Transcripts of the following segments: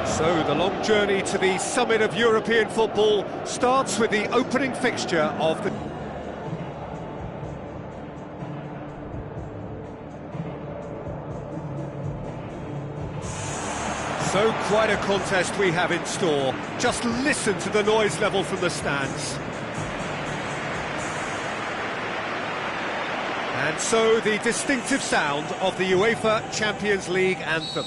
So the long journey to the summit of European football starts with the opening fixture of the... So quite a contest we have in store. Just listen to the noise level from the stands. And so the distinctive sound of the UEFA Champions League anthem.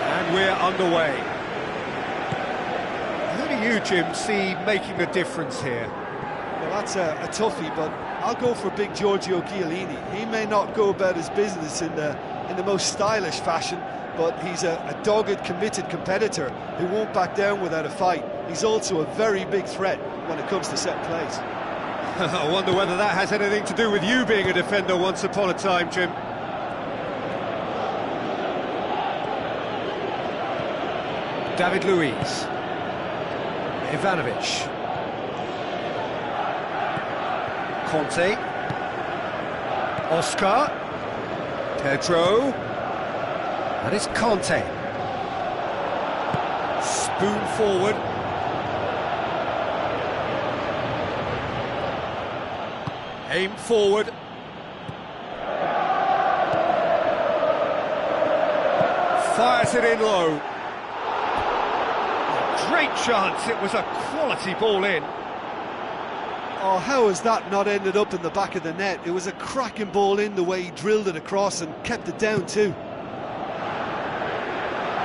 And we're underway. Who do you, Jim, see making the difference here? Well, that's a toughie, but I'll go for big Giorgio Chiellini. He may not go about his business in the most stylish fashion, but he's a dogged, committed competitor who won't back down without a fight. He's also a very big threat when it comes to set plays. I wonder whether that has anything to do with you being a defender once upon a time, Jim. David Luiz. Ivanovic. Conte. Oscar. Pedro. And it's Conte. Spoon forward. Aim forward. Fires it in low. Great chance, it was a quality ball in. Oh, how has that not ended up in the back of the net? It was a cracking ball in, the way he drilled it across and kept it down too.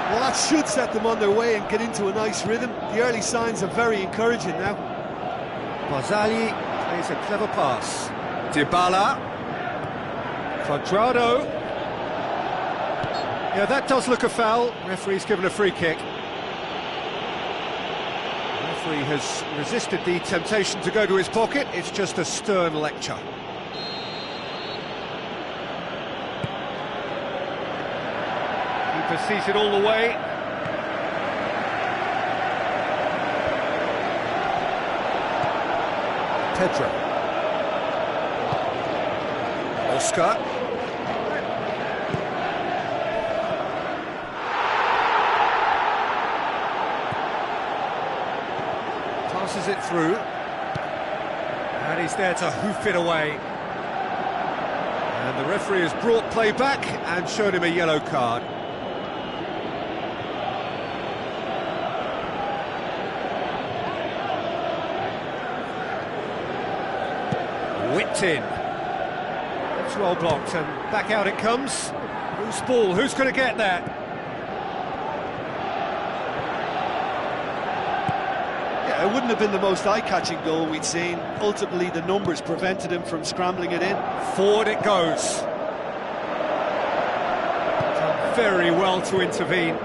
Well, that should set them on their way and get into a nice rhythm. The early signs are very encouraging now. Barzagli plays a clever pass. Dybala. Quadrado. Yeah, that does look a foul. Referee's given a free kick. Referee has resisted the temptation to go to his pocket. It's just a stern lecture. sees it all the way. Pedro. Oscar. Passes it through. And he's there to hoof it away. And the referee has brought play back and shown him a yellow card. Whipped in. It's well blocked and back out it comes. Who's ball? Who's going to get that? Yeah, it wouldn't have been the most eye-catching goal we'd seen. Ultimately, the numbers prevented him from scrambling it in. Forward it goes. Done very well to intervene.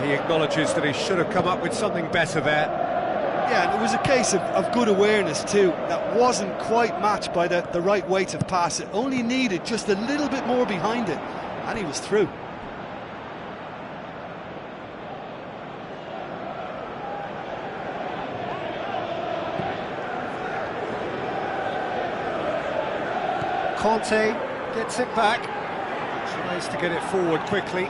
He acknowledges that he should have come up with something better there. Yeah, and it was a case of good awareness too. That wasn't quite matched by the right weight of pass. It only needed just a little bit more behind it, and he was through. Conte gets it back. Tries to get it forward quickly.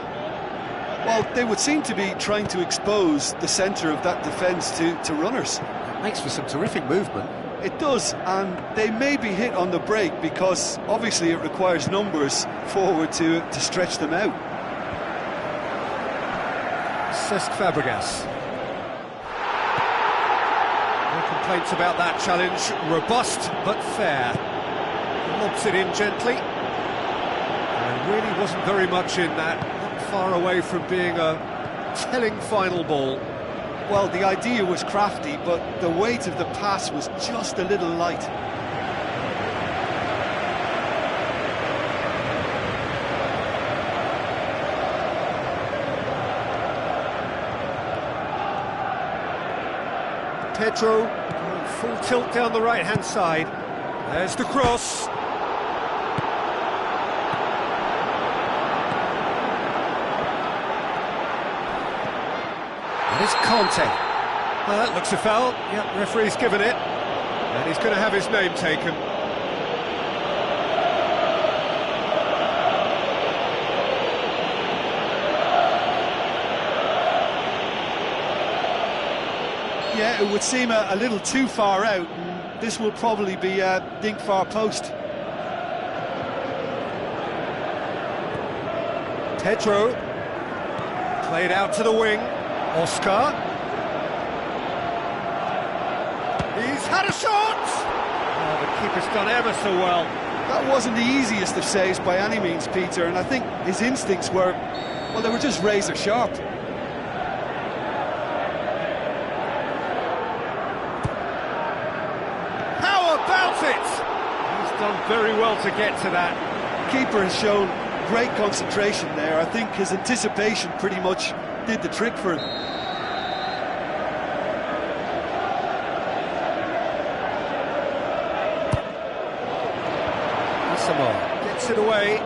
Well, they would seem to be trying to expose the centre of that defence to runners. It makes for some terrific movement. It does, and they may be hit on the break because obviously it requires numbers forward to stretch them out. Cesc Fabregas. No complaints about that challenge. Robust but fair. Lobs it in gently. There really wasn't very much in that. Far away from being a telling final ball. Well, the idea was crafty, but the weight of the pass was just a little light. Pedro going full tilt down the right-hand side. There's the cross. It's Conte. Well, that looks a foul. Yep, referee's given it. And he's going to have his name taken. Yeah, it would seem a little too far out. And this will probably be a dink far post. Pedro. Played out to the wing. Oscar. He's had a shot! Oh, the keeper's done ever so well. That wasn't the easiest of saves by any means, Peter, and I think his instincts were, well, they were just razor sharp. How about it? He's done very well to get to that. The keeper has shown great concentration there. I think his anticipation pretty much did the trick for him. Gets it away.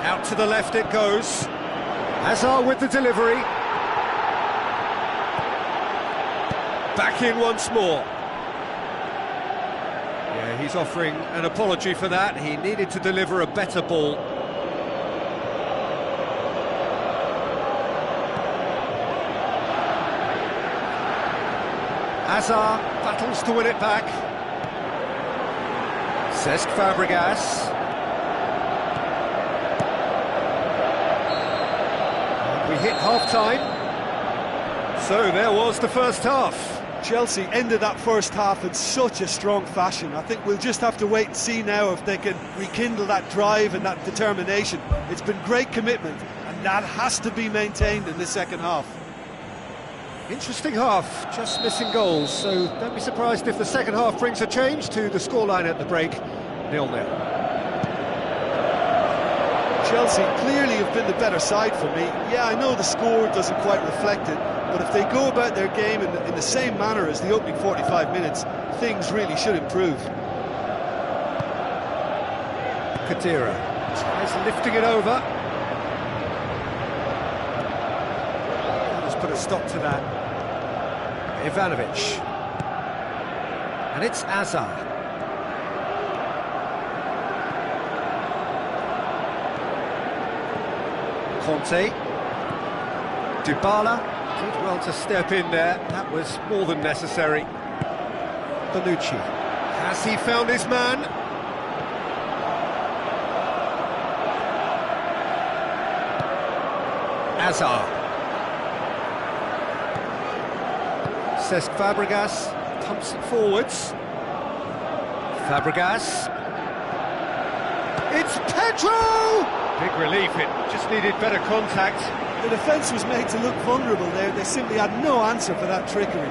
Out to the left it goes. Hazard with the delivery. Back in once more. Yeah, he's offering an apology for that. He needed to deliver a better ball. Hazard battles to win it back. Cesc Fabregas. And we hit half-time. So there was the first half. Chelsea ended that first half in such a strong fashion. I think we'll just have to wait and see now if they can rekindle that drive and that determination. It's been great commitment, and that has to be maintained in the second half. Interesting half, just missing goals, so don't be surprised if the second half brings a change to the scoreline at the break, 0-0. Chelsea clearly have been the better side for me. Yeah, I know the score doesn't quite reflect it, but if they go about their game in the same manner as the opening 45 minutes, things really should improve. Khedira. Tries lifting it over. Let's put a stop to that. Ivanovic. And it's Azar. Conte. Dybala did well to step in there. That was more than necessary. Bonucci. Has he found his man? Azar. Cesc Fabregas pumps it forwards. Fabregas. It's Pedro! Big relief, it just needed better contact. The defence was made to look vulnerable there. They simply had no answer for that trickery.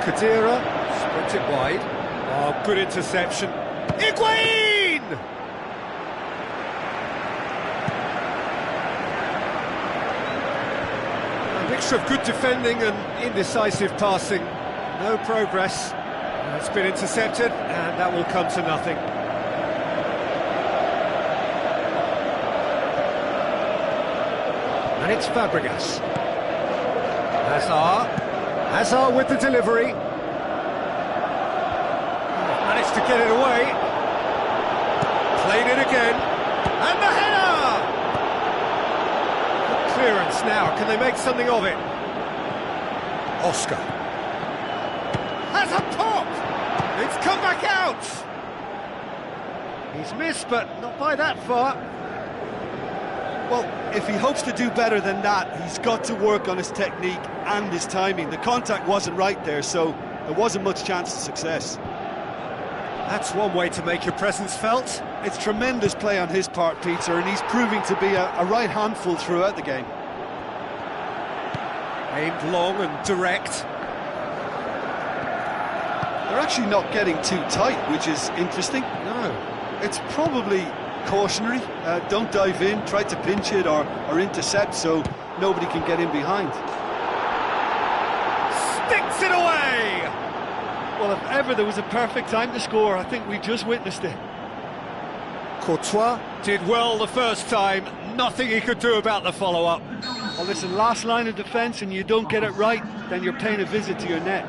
Kadira, sprint it wide. Oh, good interception. Higuain! A mixture of good defending and indecisive passing. No progress. It's been intercepted, and that will come to nothing. And it's Fabregas. Hazard with the delivery. Managed to get it away. Played it again. And the header! Good clearance now. Can they make something of it? Oscar. Has a pop! It's come back out! He's missed, but not by that far. Well, if he hopes to do better than that, he's got to work on his technique and his timing. The contact wasn't right there, so there wasn't much chance of success. That's one way to make your presence felt. It's tremendous play on his part, Peter, and he's proving to be a right handful throughout the game. Aimed long and direct. They're actually not getting too tight, which is interesting. No. It's probably cautionary. Don't dive in, try to pinch it or intercept so nobody can get in behind. Sticks it away! Well, if ever there was a perfect time to score, I think we just witnessed it. Courtois did well the first time. Nothing he could do about the follow-up. Well, listen, last line of defence and you don't get it right, then you're paying a visit to your net.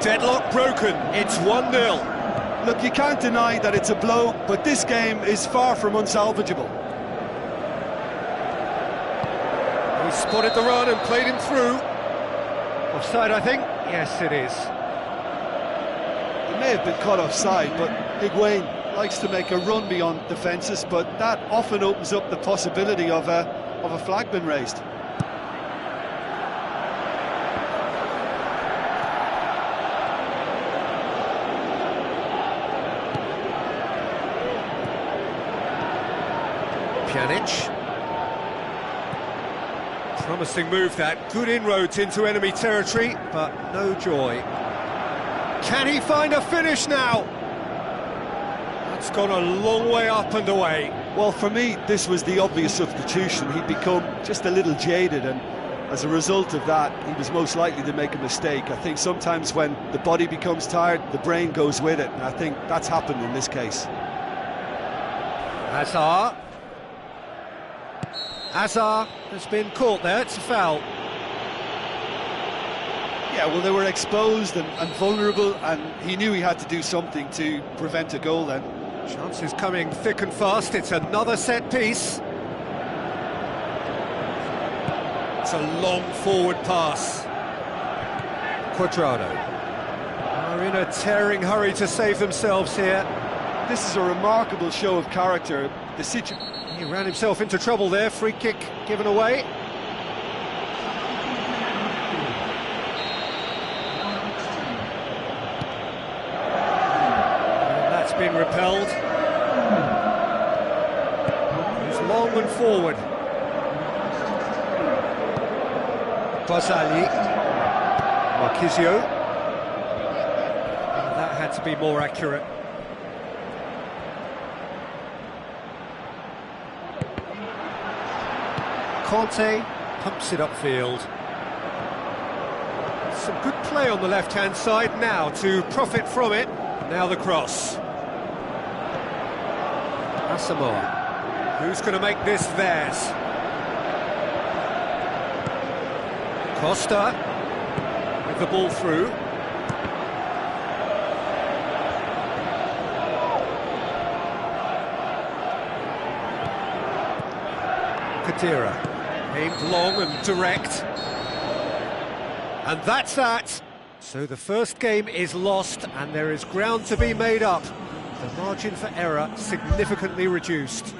Deadlock broken. It's 1-0. Look, you can't deny that it's a blow, but this game is far from unsalvageable. He spotted the run and played him through. Offside, I think? Yes, it is. He may have been caught offside, but Higuain likes to make a run beyond defences, but that often opens up the possibility of a flag being raised. Pjanic. Promising move that, good inroads into enemy territory, but no joy. Can he find a finish now? That's gone a long way up and away. Well, for me, this was the obvious substitution. He'd become just a little jaded, and as a result of that, he was most likely to make a mistake. I think sometimes when the body becomes tired, the brain goes with it, and I think that's happened in this case. Hazard has been caught there, it's a foul. Yeah, well, they were exposed and vulnerable, and he knew he had to do something to prevent a goal then. Chances coming thick and fast, it's another set piece. It's a long forward pass. Cuadrado are in a tearing hurry to save themselves here. This is a remarkable show of character. He ran himself into trouble there, free kick given away. And that's been repelled. He's long and forward. Basali. Marquisio. That had to be more accurate. Conte pumps it upfield. Some good play on the left-hand side now to profit from it. Now the cross. Asamoah. Who's going to make this theirs? Costa with the ball through. Kadira, aimed long and direct. And that's that. So the first game is lost and there is ground to be made up. The margin for error significantly reduced.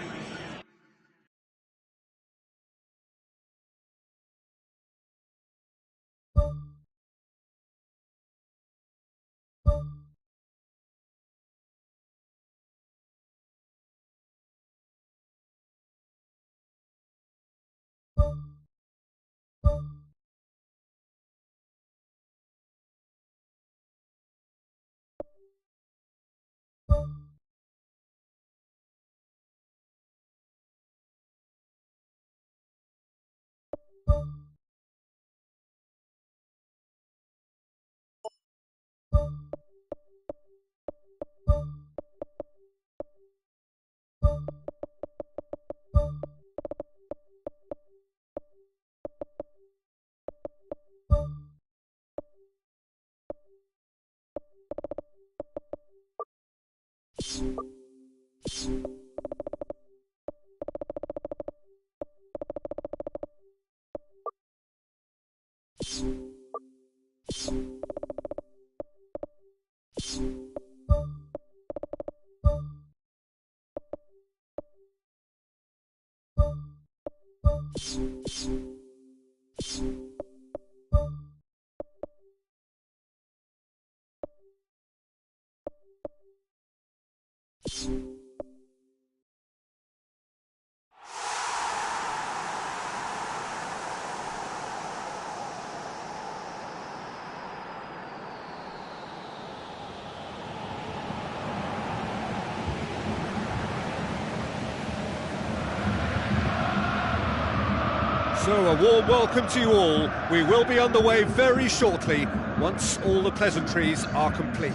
So a warm welcome to you all. We will be underway very shortly, once all the pleasantries are complete.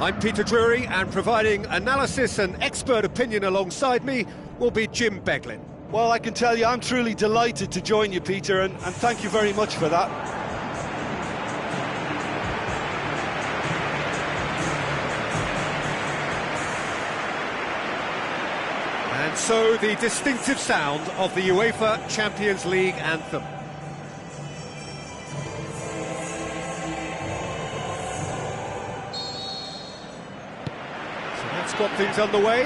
I'm Peter Drury, and providing analysis and expert opinion alongside me will be Jim Beglin. Well, I can tell you I'm truly delighted to join you, Peter, and thank you very much for that. And so the distinctive sound of the UEFA Champions League anthem. So that's got things underway.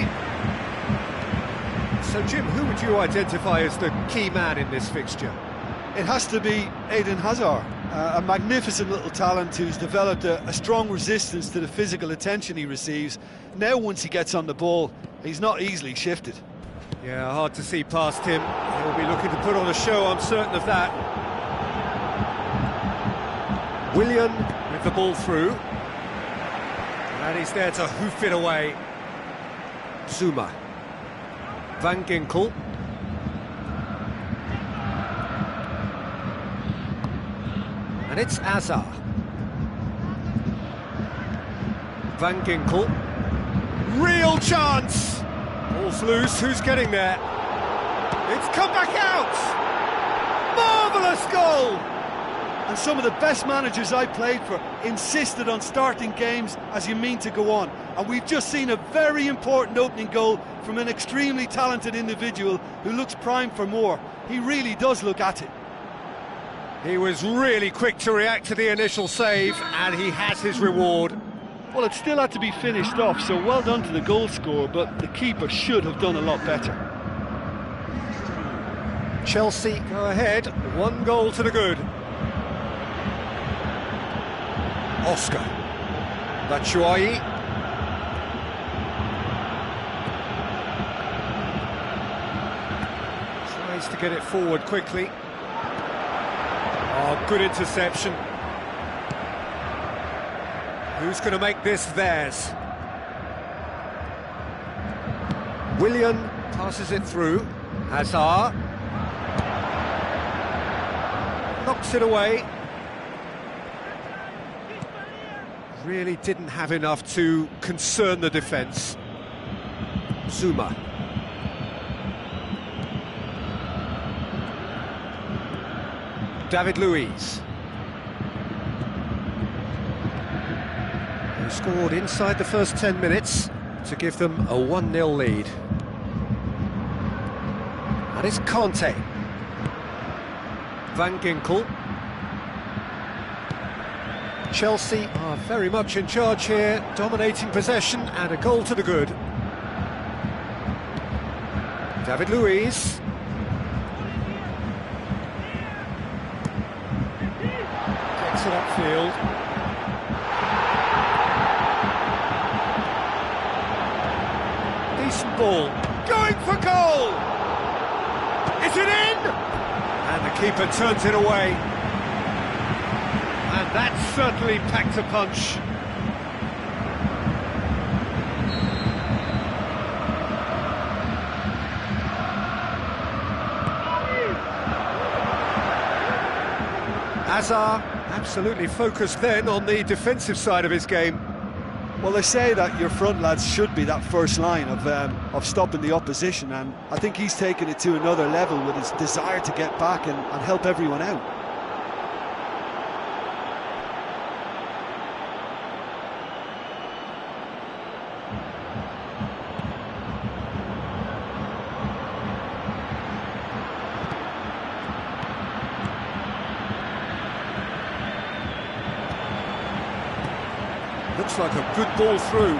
So Jim, who would you identify as the key man in this fixture? It has to be Eden Hazard, a magnificent little talent who's developed a strong resistance to the physical attention he receives. Now once he gets on the ball, he's not easily shifted. Yeah, hard to see past him. He'll be looking to put on a show, I'm certain of that. Willian with the ball through. And he's there to hoof it away. Zuma. Van Ginkel. And it's Azar. Van Ginkel. Real chance! Ball's loose, who's getting there? It's come back out! Marvellous goal! And some of the best managers I played for insisted on starting games as you mean to go on. And we've just seen a very important opening goal from an extremely talented individual who looks primed for more. He really does look at it. He was really quick to react to the initial save, and he has his reward. Well, it still had to be finished off, so well done to the goal scorer, but the keeper should have done a lot better. Chelsea go ahead, 1 goal to the good. Oscar. Batshuayi. Tries to get it forward quickly. Oh, good interception. Who's going to make this theirs? Willian passes it through. Hazard. knocks it away. Really didn't have enough to concern the defence. Zuma. David Luiz. He scored inside the first 10 minutes to give them a 1-0 lead. And it's Conte. Van Ginkel. Chelsea are very much in charge here, dominating possession and a goal to the good. David Luiz. Gets it upfield. Decent ball. Going for goal! Is it in? And the keeper turns it away. And that certainly packed a punch. Hazard absolutely focused then on the defensive side of his game. Well, they say that your front lads should be that first line of stopping the opposition, and I think he's taken it to another level with his desire to get back and help everyone out. Looks like a good ball through.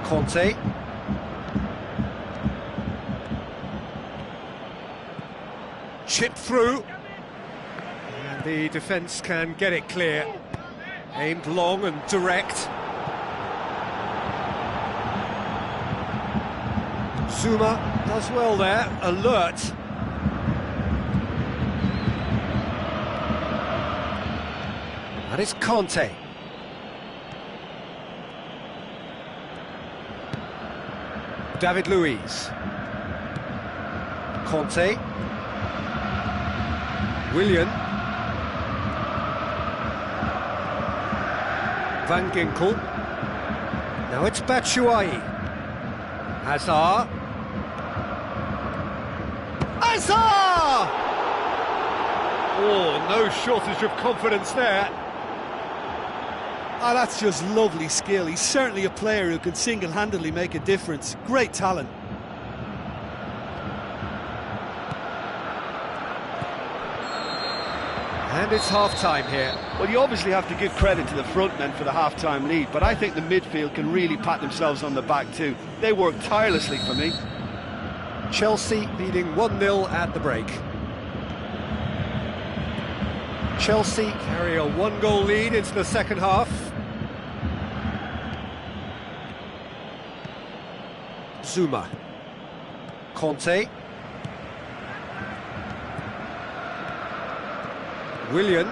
Conte. Chip through. And the defence can get it clear. Aimed long and direct. Zuma does well there, alert. And it's Conte. David Luiz. Conte. Willian. Van Ginkel. Now it's Batshuayi. Hazard. Hazard! Oh, no shortage of confidence there. Oh, that's just lovely skill. He's certainly a player who can single-handedly make a difference. Great talent. And it's half-time here. Well, you obviously have to give credit to the front men for the half-time lead, but I think the midfield can really pat themselves on the back too. They work tirelessly for me. Chelsea leading 1-0 at the break. Chelsea carry a 1-goal lead into the second half. Zuma. Conte. Willian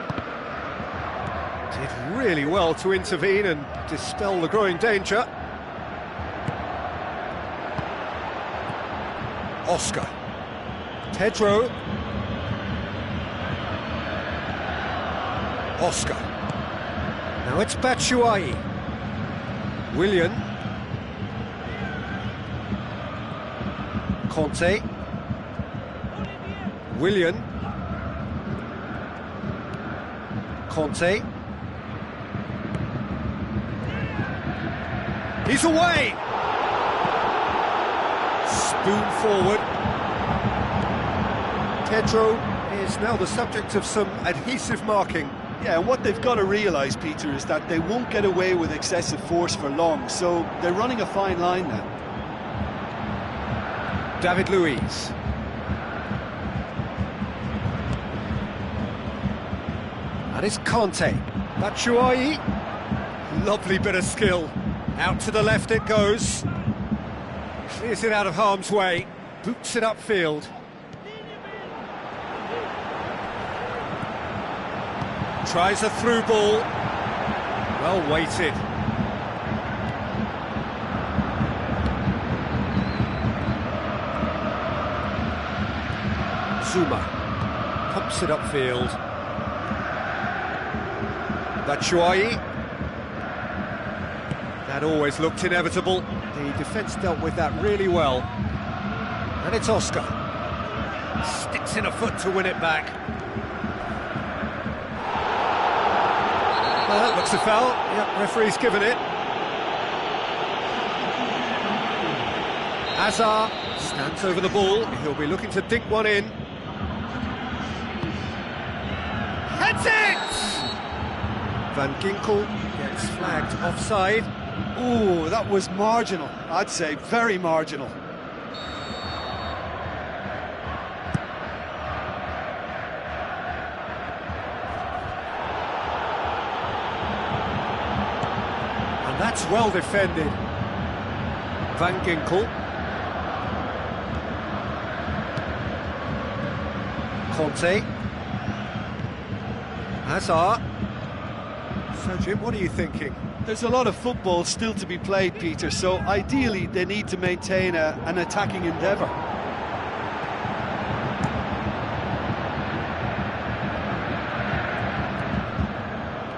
did really well to intervene and dispel the growing danger. Oscar. Pedro. Oscar. Now it's Batshuayi. Willian. Conte. Willian. Conte. He's away! Spoon forward. Pedro is now the subject of some adhesive marking. Yeah, and what they've got to realise, Peter, is that they won't get away with excessive force for long, so they're running a fine line now. David Luiz. And it's Conte. Batshuayi. Lovely bit of skill. Out to the left it goes. Clears it out of harm's way. Boots it upfield. Tries a through ball. Well weighted. Zuma pumps it upfield. Batshuayi. That always looked inevitable. The defence dealt with that really well. And it's Oscar. Sticks in a foot to win it back. Well, that looks a foul. Yep, referee's given it. Azar stands over the ball. He'll be looking to dink one in. Heads it! Van Ginkel gets flagged offside. Ooh, that was marginal, I'd say, very marginal. And that's well defended. Van Ginkel. Conte. Hazard. So, Jim, what are you thinking? There's a lot of football still to be played, Peter, so ideally they need to maintain an attacking endeavour.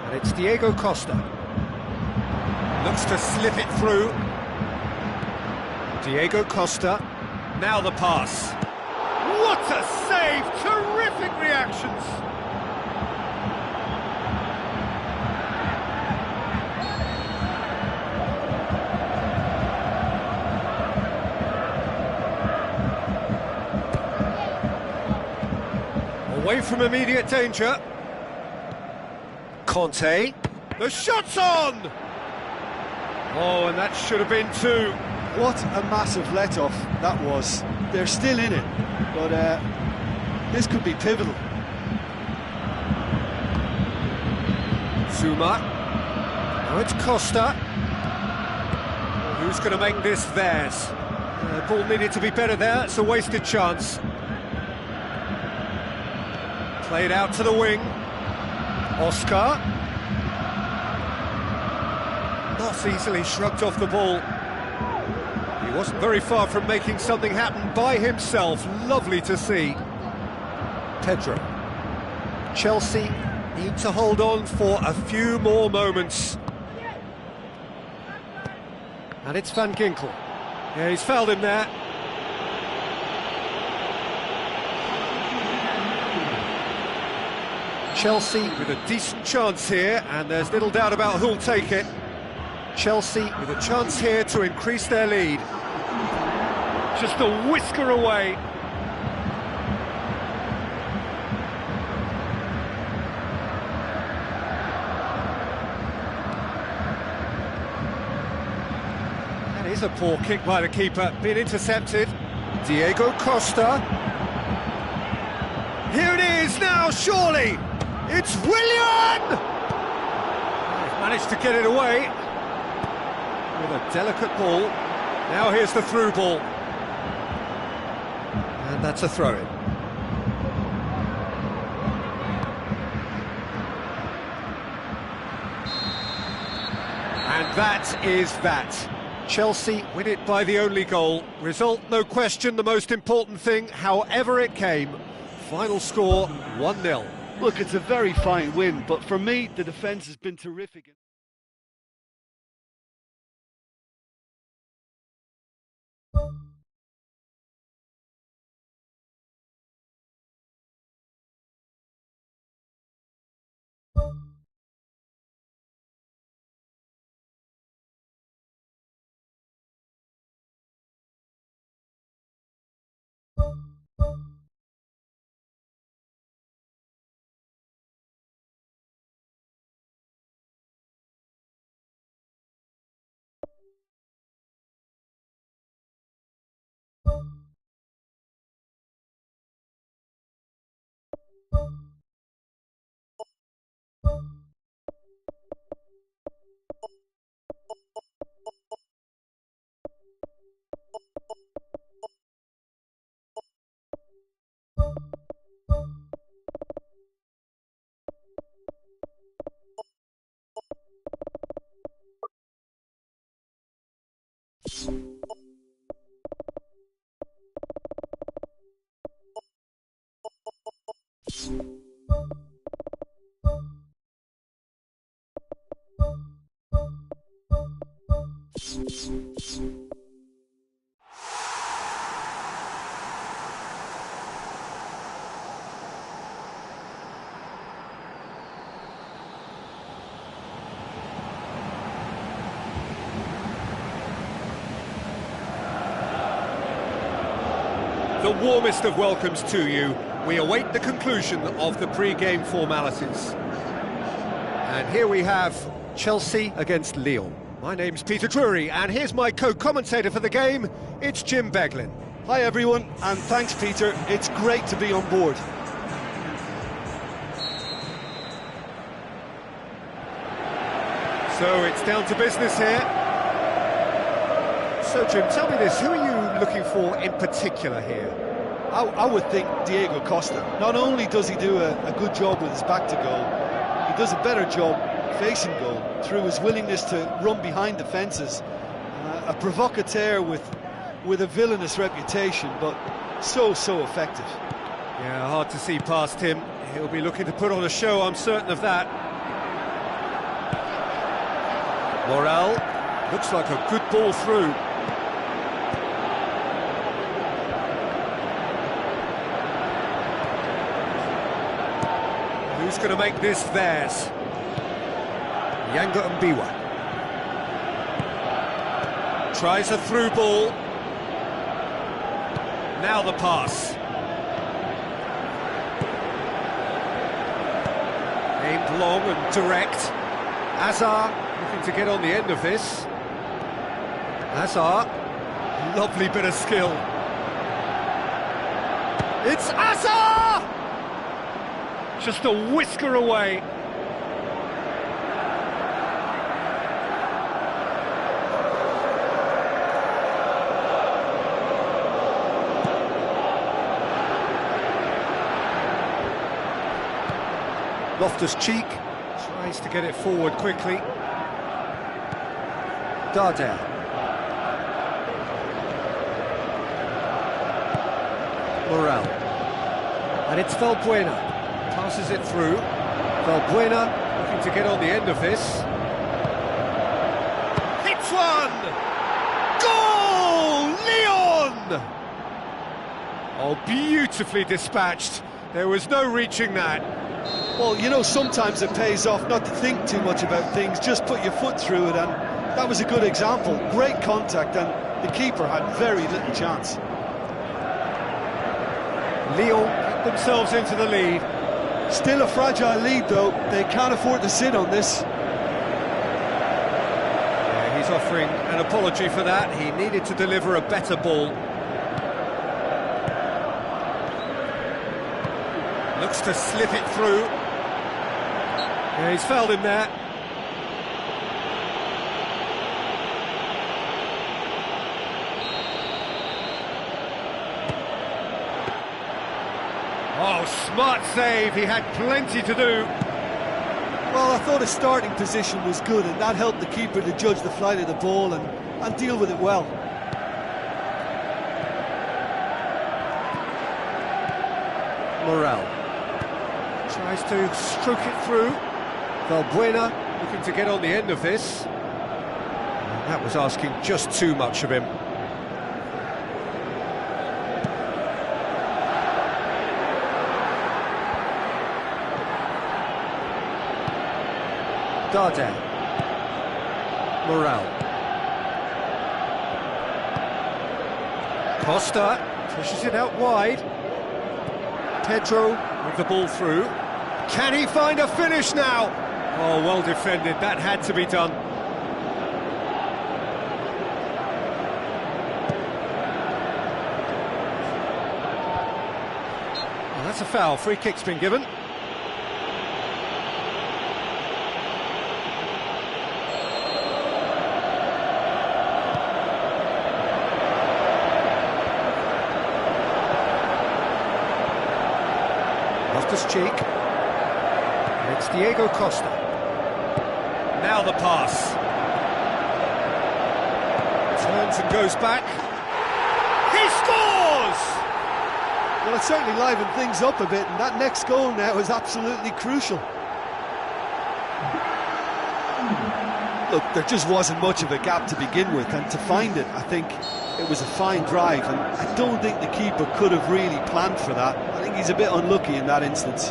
And it's Diego Costa. Looks to slip it through. Diego Costa. Now the pass. What a save! Terrific reactions! Away from immediate danger. Conte. The shot's on! Oh, and that should have been two. What a massive let-off that was. They're still in it, but this could be pivotal. Zuma. Now it's Costa. Who's going to make this theirs? The ball needed to be better there. It's a wasted chance. Played out to the wing. Oscar. Not easily shrugged off the ball. He wasn't very far from making something happen by himself. Lovely to see. Pedro. Chelsea need to hold on for a few more moments. And it's Van Ginkel. Yeah, he's fouled him there. Chelsea with a decent chance here, and there's little doubt about who'll take it. Chelsea with a chance here to increase their lead. Just a whisker away. That is a poor kick by the keeper, been intercepted. Diego Costa. Here it is now, surely! It's Willian! They've managed to get it away with a delicate ball. Now here's the through ball. And that's a throw-in. And that is that. Chelsea win it by the only goal. Result, no question, the most important thing, however it came. Final score, 1-0. Look, it's a very fine win, but for me, the defence has been terrific. The warmest of welcomes to you. We await the conclusion of the pre-game formalities. And here we have Chelsea against Lyon. My name's Peter Drury, and here's my co-commentator for the game, it's Jim Beglin. Hi everyone, and thanks Peter, it's great to be on board. So it's down to business here. So Jim, tell me this, who are you looking for in particular here? I would think Diego Costa. Not only does he do a good job with his back to goal, he does a better job facing goal through his willingness to run behind defences. A provocateur with a villainous reputation, but so effective. Yeah, hard to see past him. He'll be looking to put on a show, I'm certain of that. Morel, looks like a good ball through. Who's going to make this theirs? Yanga Mbiwa. Tries a through ball. Now the pass. Aimed long and direct. Azar looking to get on the end of this. Azar, lovely bit of skill. It's Azar! Just a whisker away. Loftus-Cheek tries to get it forward quickly. Dardel. Morel. And it's Valbuena. Passes it through. Valbuena looking to get on the end of this. Hits one! Goal! Lyon! Oh, beautifully dispatched. There was no reaching that. Well, you know, sometimes it pays off not to think too much about things, just put your foot through it, and that was a good example. Great contact, and the keeper had very little chance. Lyon get themselves into the lead. Still a fragile lead, though. They can't afford to sit on this. Yeah, he's offering an apology for that. He needed to deliver a better ball. Looks to slip it through. Yeah, he's fouled him there. Oh, smart save, he had plenty to do. Well, I thought his starting position was good, and that helped the keeper to judge the flight of the ball and deal with it well. Morel tries to stroke it through. Valbuena looking to get on the end of this. And that was asking just too much of him. Dardel. Morel. Costa pushes it out wide. Pedro with the ball through. Can he find a finish now? Oh, well defended. That had to be done. Well, that's a foul. Free kick's been given. Loftus-Cheek. And it's Diego Costa. Now the pass. Turns and goes back. He scores! Well, it certainly livened things up a bit, and that next goal now is absolutely crucial. Look, there just wasn't much of a gap to begin with, and to find it, I think it was a fine drive, and I don't think the keeper could have really planned for that. I think he's a bit unlucky in that instance.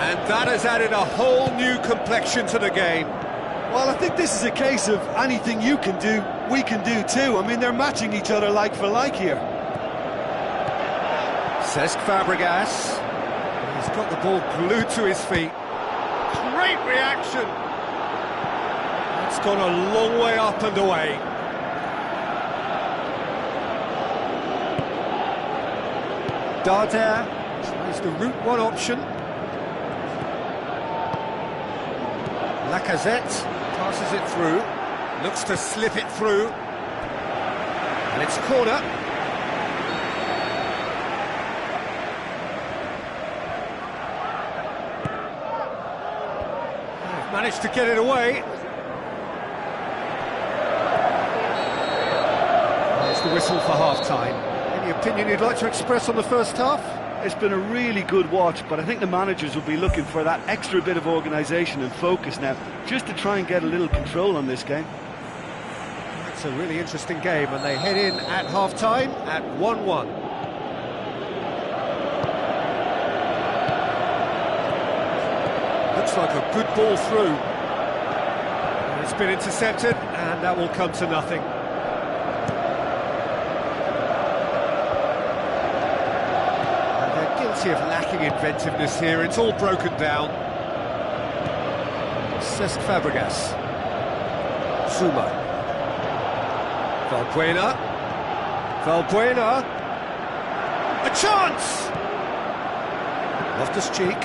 And that has added a whole new complexion to the game. Well, I think this is a case of anything you can do, we can do too. I mean, they're matching each other like for like here. Cesc Fabregas. He's got the ball glued to his feet. Great reaction. It's gone a long way up and away. Darder tries the route one option. Lacazette passes it through, looks to slip it through, and it's corner. They've managed to get it away. There's the whistle for half-time. Any opinion you'd like to express on the first half? It's been a really good watch, but I think the managers will be looking for that extra bit of organisation and focus now, just to try and get a little control on this game. It's a really interesting game, and they head in at half-time at 1-1. Looks like a good ball through. It's been intercepted, and that will come to nothing. Of lacking inventiveness here, it's all broken down. Cesc Fabregas. Zuma. Valbuena. A chance! Loftus-Cheek.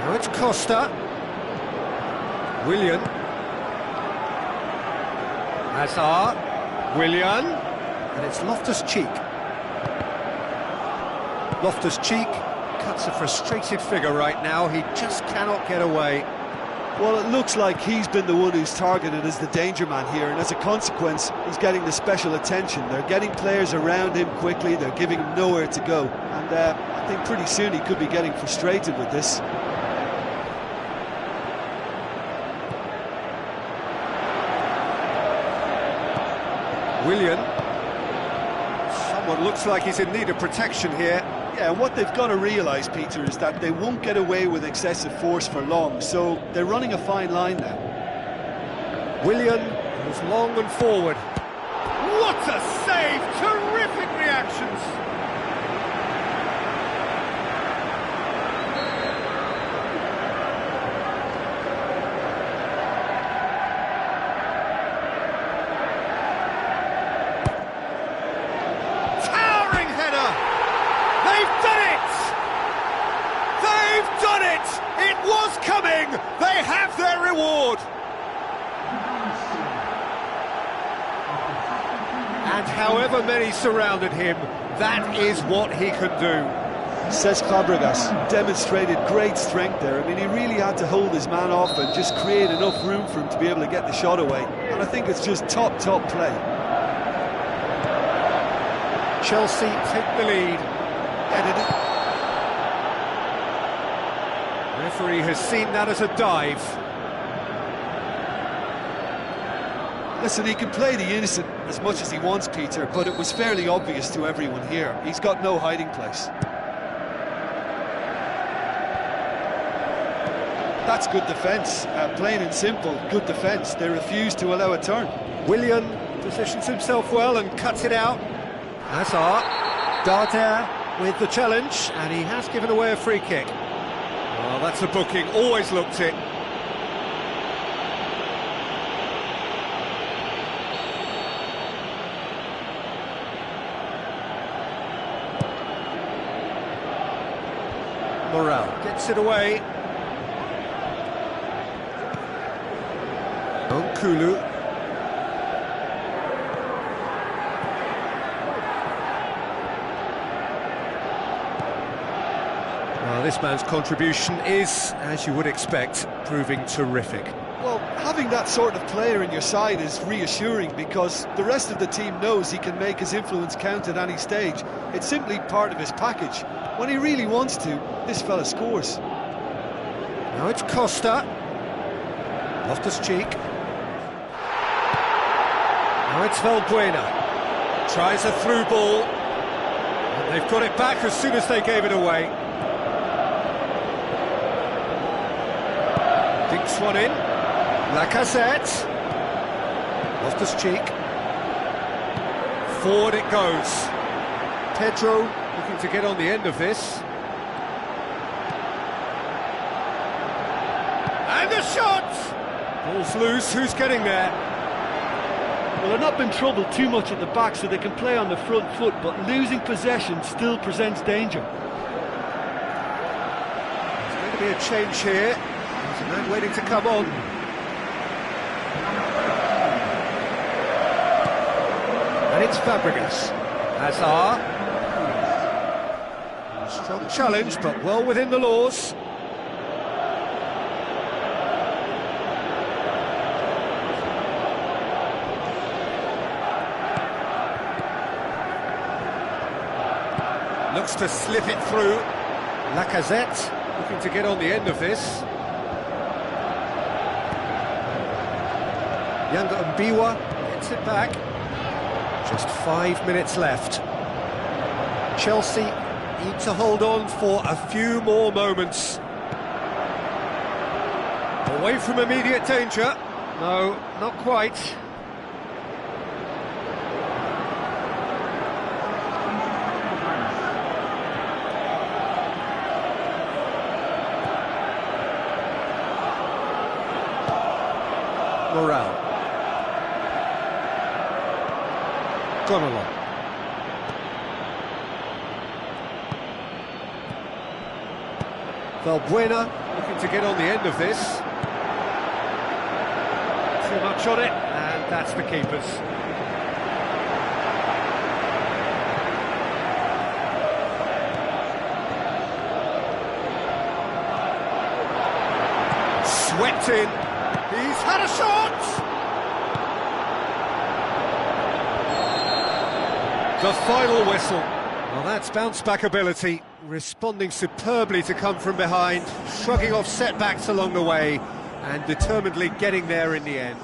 Now it's Costa. Willian. Hazard. Willian. And it's Loftus-Cheek. Loftus-Cheek cuts a frustrated figure right now. He just cannot get away. Well, it looks like he's been the one who's targeted as the danger man here, and as a consequence, he's getting the special attention. They're getting players around him quickly, they're giving him nowhere to go, and I think pretty soon he could be getting frustrated with this. Willian. Someone looks like he's in need of protection here. Yeah, and what they've got to realise, Peter, is that they won't get away with excessive force for long, so they're running a fine line now. Willian was long and forward. What a save! Terrific reactions! It was coming! They have their reward! And however many surrounded him, that is what he can do. Cesc Fabregas demonstrated great strength there. I mean, he really had to hold his man off and just create enough room for him to be able to get the shot away. And I think it's just top play. Chelsea take the lead. Edited. The referee has seen that as a dive. Listen, he can play the innocent as much as he wants, Peter, but it was fairly obvious to everyone here. He's got no hiding place. That's good defence, plain and simple, good defence. They refuse to allow a turn. Willian positions himself well and cuts it out. Hazard, Darder with the challenge, and he has given away a free kick. Well, that's a booking, always looked it. Morel gets it away. Nkulu. Well, this man's contribution is, as you would expect, proving terrific. Well, having that sort of player in your side is reassuring because the rest of the team knows he can make his influence count at any stage. It's simply part of his package. When he really wants to, this fella scores. Now it's Costa. Loftus-Cheek. Now it's Valbuena. Tries a through ball. And they've got it back as soon as they gave it away. Dinks one in. Lacazette. Loftus-Cheek. Forward it goes. Pedro looking to get on the end of this. And the shot! Ball's loose, who's getting there? Well, they're not been troubled too much at the back, so they can play on the front foot, but losing possession still presents danger. There's going to be a change here. There's a man waiting to come on. And it's Fabregas. Hazard. Strong challenge, but well within the laws. Looks to slip it through. Lacazette looking to get on the end of this. Yanga Mbiwa gets it back. Just 5 minutes left. Chelsea need to hold on for a few more moments. Away from immediate danger. No, not quite. Morale. Gone along. Valbuena looking to get on the end of this. Too much on it, and that's the keeper's. Swept in. He's had a shot! The final whistle. Well, that's bounce-back ability, responding superbly to come from behind, shrugging off setbacks along the way, and determinedly getting there in the end.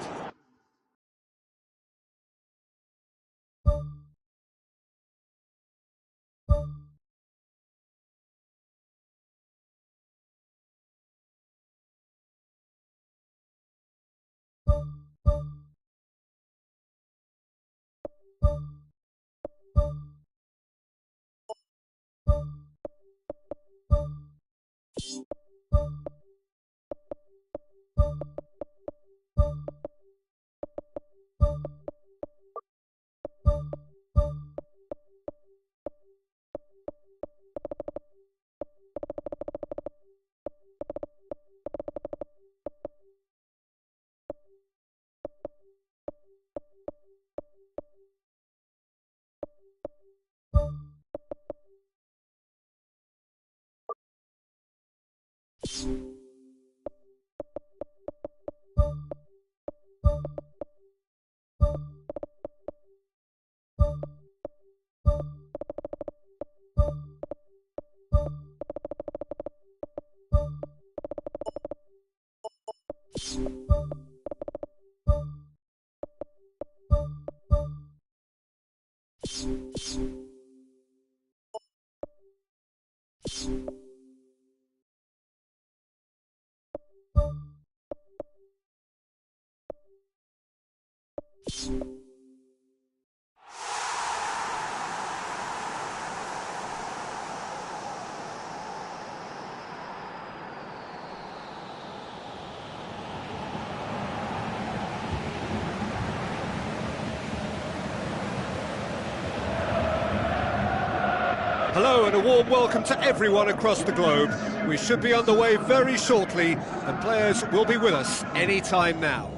Hello and a warm welcome to everyone across the globe. We should be underway very shortly and players will be with us any time now.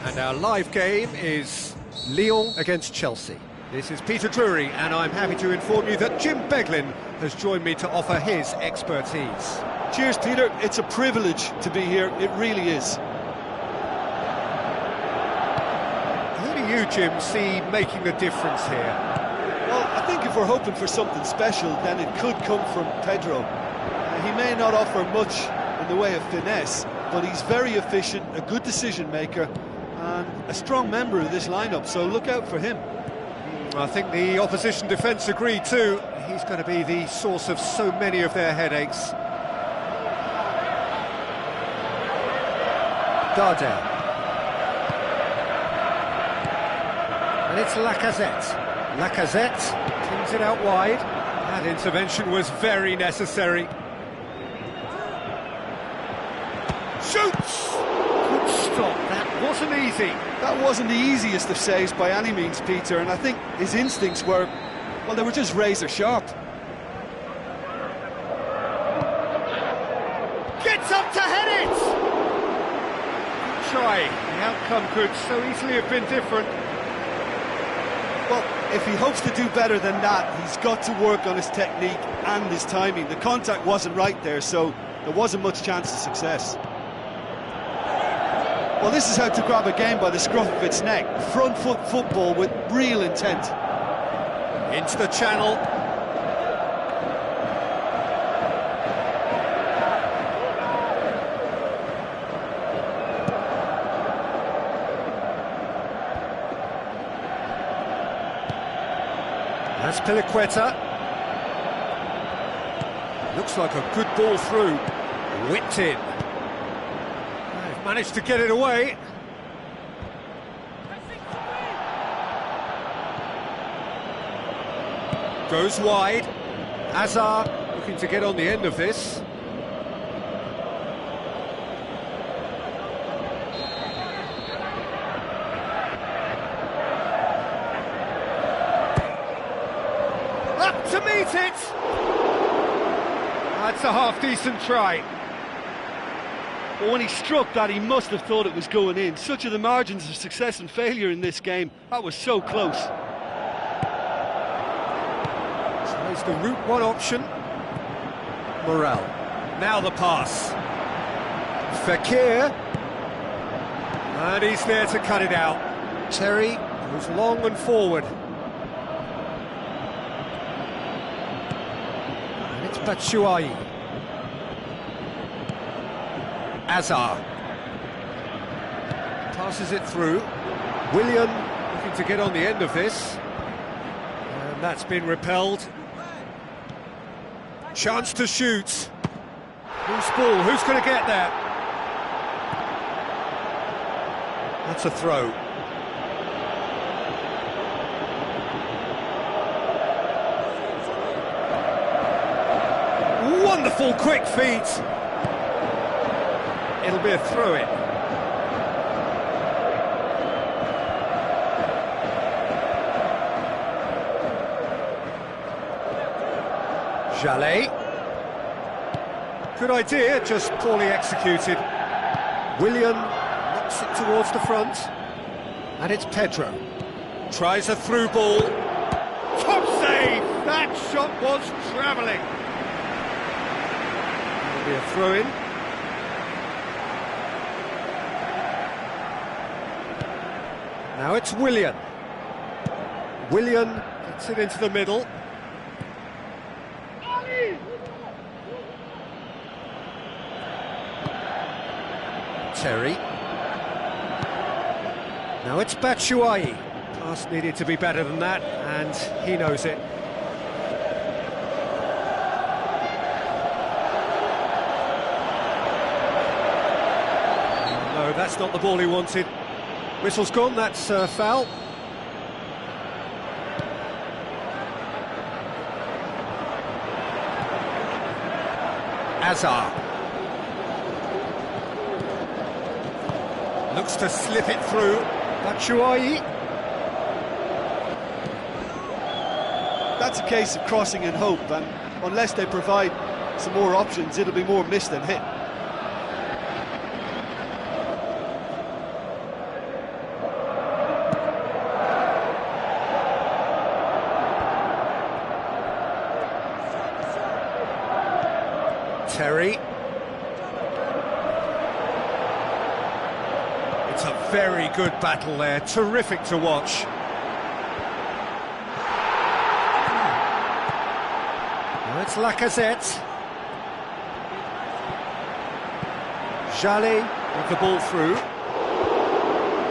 And our live game is Lyon against Chelsea. This is Peter Drury and I'm happy to inform you that Jim Beglin has joined me to offer his expertise. Cheers, Peter. It's a privilege to be here. It really is. Who do you, Jim, see making the difference here? Well, I think if we're hoping for something special, then it could come from Pedro. He may not offer much in the way of finesse, but he's very efficient, a good decision maker, and a strong member of this lineup, so look out for him. I think the opposition defence agree too. He's going to be the source of so many of their headaches. Gardel. And it's Lacazette. Lacazette cleans it out wide. That intervention was very necessary. Shoots! Good stop, that wasn't easy. That wasn't the easiest of saves by any means, Peter, and I think his instincts were, well, they were just razor sharp. Gets up to head it! Good try. The outcome could so easily have been different. Well, if he hopes to do better than that, he's got to work on his technique and his timing. The contact wasn't right there, so there wasn't much chance of success. Well, this is how to grab a game by the scruff of its neck. Front foot football with real intent. Into the channel. That's Piliqueta. Looks like a good ball through. Whipped in. They've managed to get it away. Goes wide. Hazard looking to get on the end of this. Up to meet it! That's a half-decent try. But when he struck that, he must have thought it was going in. Such are the margins of success and failure in this game. That was so close. Tries the route one option. Morel. Now the pass. Fekir. And he's there to cut it out. Terry goes long and forward. And it's Batshuayi. Hazard. Passes it through. Willian looking to get on the end of this. And that's been repelled. Chance to shoot. Who's ball? Who's going to get there? That's a throw. Wonderful quick feet. It'll be a throw-in. Jallet. Good idea, just poorly executed. Willian knocks it towards the front. And it's Pedro. Tries a through ball. Top save! That shot was travelling. It'll be a throw-in. Now it's Willian. Willian gets it into the middle. Terry. Now it's Batshuayi. Pass needed to be better than that, and he knows it. No, that's not the ball he wanted. Whistle's gone, that's foul. Hazard. Looks to slip it through. Batshuayi. That's a case of crossing and hope, and unless they provide some more options, it'll be more miss than hit. Terry. It's a very good battle there, terrific to watch. Now it's Lacazette. Jallet with the ball through.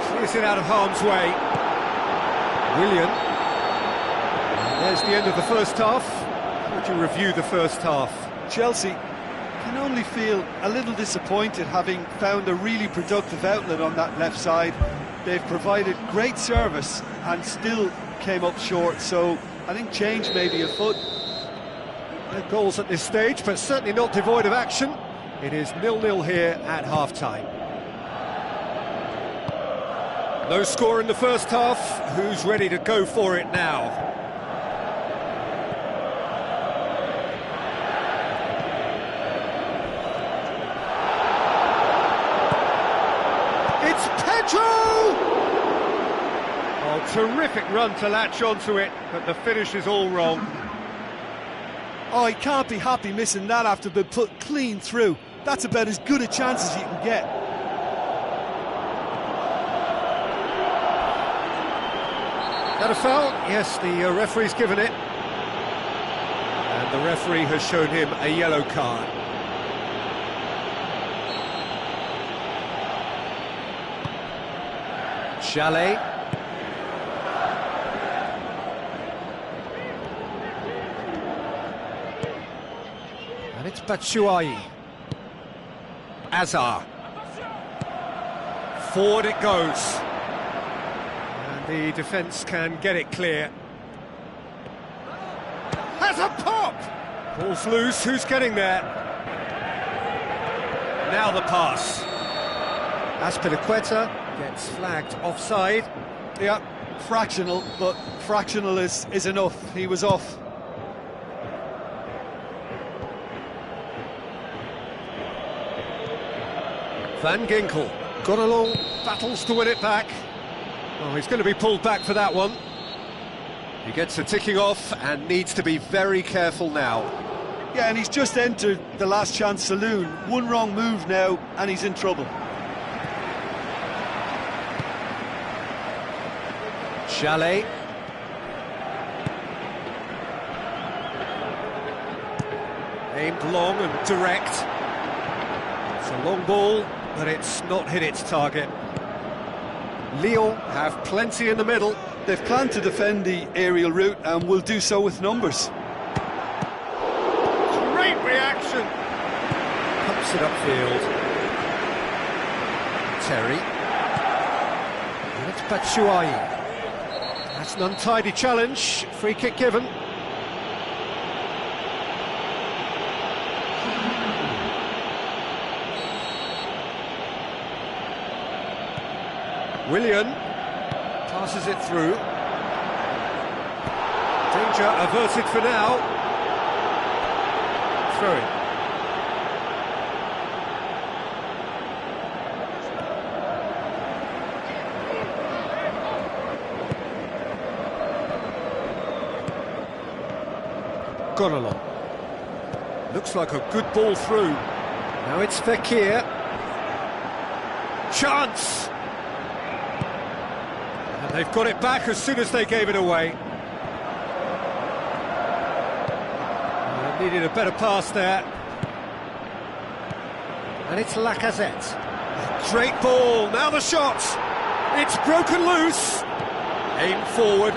Clears it out of harm's way. Willian. And there's the end of the first half. How would you review the first half? Chelsea can only feel a little disappointed, having found a really productive outlet on that left side. They've provided great service and still came up short, so I think change may be afoot. No goals at this stage, but certainly not devoid of action. It is 0-0 here at half-time. No score in the first half. Who's ready to go for it now? It's Pedro! Oh, terrific run to latch onto it, but the finish is all wrong. Oh, he can't be happy missing that after being put clean through. That's about as good a chance as you can get. That a foul? Yes, the referee's given it. And the referee has shown him a yellow card. Jallet. And it's Batshuayi. Azar. Forward it goes. And the defence can get it clear. Has a pop! Ball's loose, who's getting there? Now the pass. Azpilicueta gets flagged offside. Yeah, fractional, but fractional is enough. He was off. Van Ginkel, gone along, battles to win it back. Oh, he's going to be pulled back for that one. He gets a ticking off and needs to be very careful now. Yeah, and he's just entered the last chance saloon. One wrong move now, and he's in trouble. Jallet. Aimed long and direct. It's a long ball, but it's not hit its target. Lyon have plenty in the middle. They've planned to defend the aerial route and will do so with numbers. Great reaction. Pumps it upfield. Terry. And it's Batshuayi. That's an untidy challenge. Free kick given. Willian passes it through. Danger averted for now. Throw in. Gone along. Looks like a good ball through. Now it's Fekir. Chance! And they've got it back as soon as they gave it away. Needed a better pass there. And it's Lacazette. Great ball, now the shot! It's broken loose! Aim forward.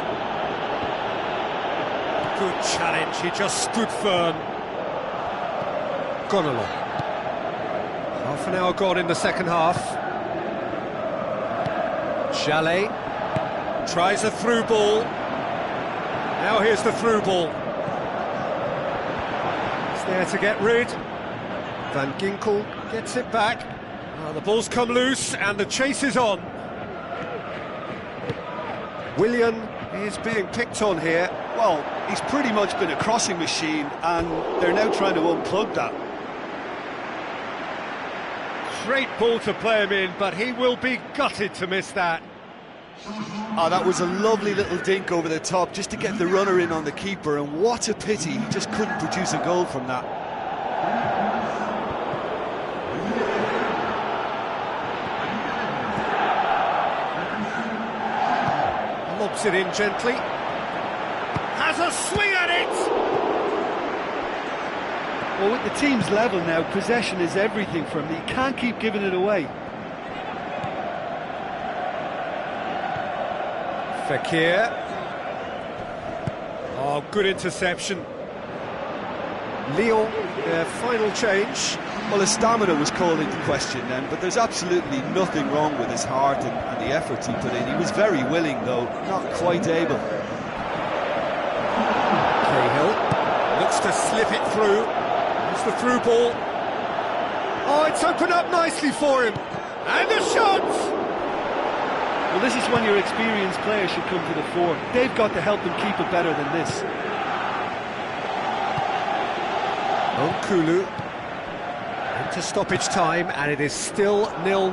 Good challenge, he just stood firm. Gone along. Half an hour gone in the second half. Jallet tries a through ball. Now here's the through ball. It's there to get rid. Van Ginkel gets it back. The ball's come loose and the chase is on. Willian is being picked on here. Well, he's pretty much been a crossing machine and they're now trying to unplug that. Great ball to play him in, but he will be gutted to miss that. Oh, that was a lovely little dink over the top just to get the runner in on the keeper, and what a pity he just couldn't produce a goal from that. Lobs it in gently. Has a swing at it! Well, with the team's level now, possession is everything for him. He can't keep giving it away. Fekir. Oh, good interception. Lyon, their final change. Well, his stamina was called into question then, but there's absolutely nothing wrong with his heart and the effort he put in. He was very willing, though, not quite able. Cahill looks to slip it through. It's the through ball. Oh, it's opened up nicely for him. And a shot! Well, this is when your experienced players should come to the fore. They've got to help them keep it better than this. Onkulu into stoppage time, and it is still 0-0.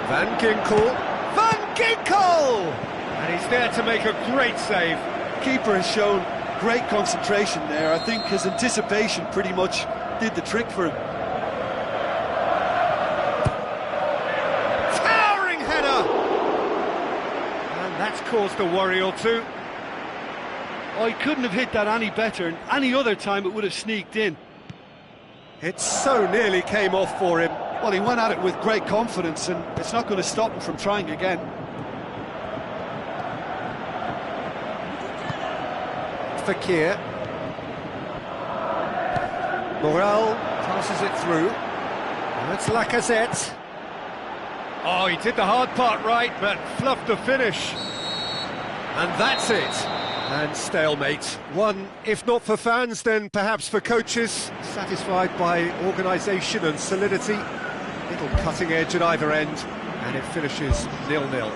Van Ginkel! Van Ginkel! And he's there to make a great save. Keeper has shown great concentration there. I think his anticipation pretty much did the trick for him. Towering header! And that's caused a worry or two. Oh, he couldn't have hit that any better, and any other time it would have sneaked in. It so nearly came off for him. Well, he went at it with great confidence, and it's not going to stop him from trying again. Fekir. Morel passes it through. And it's Lacazette. Oh, he did the hard part right, but fluffed the finish. And that's it. And stalemate. One, if not for fans, then perhaps for coaches, satisfied by organisation and solidity. Little cutting edge at either end, and it finishes 0-0.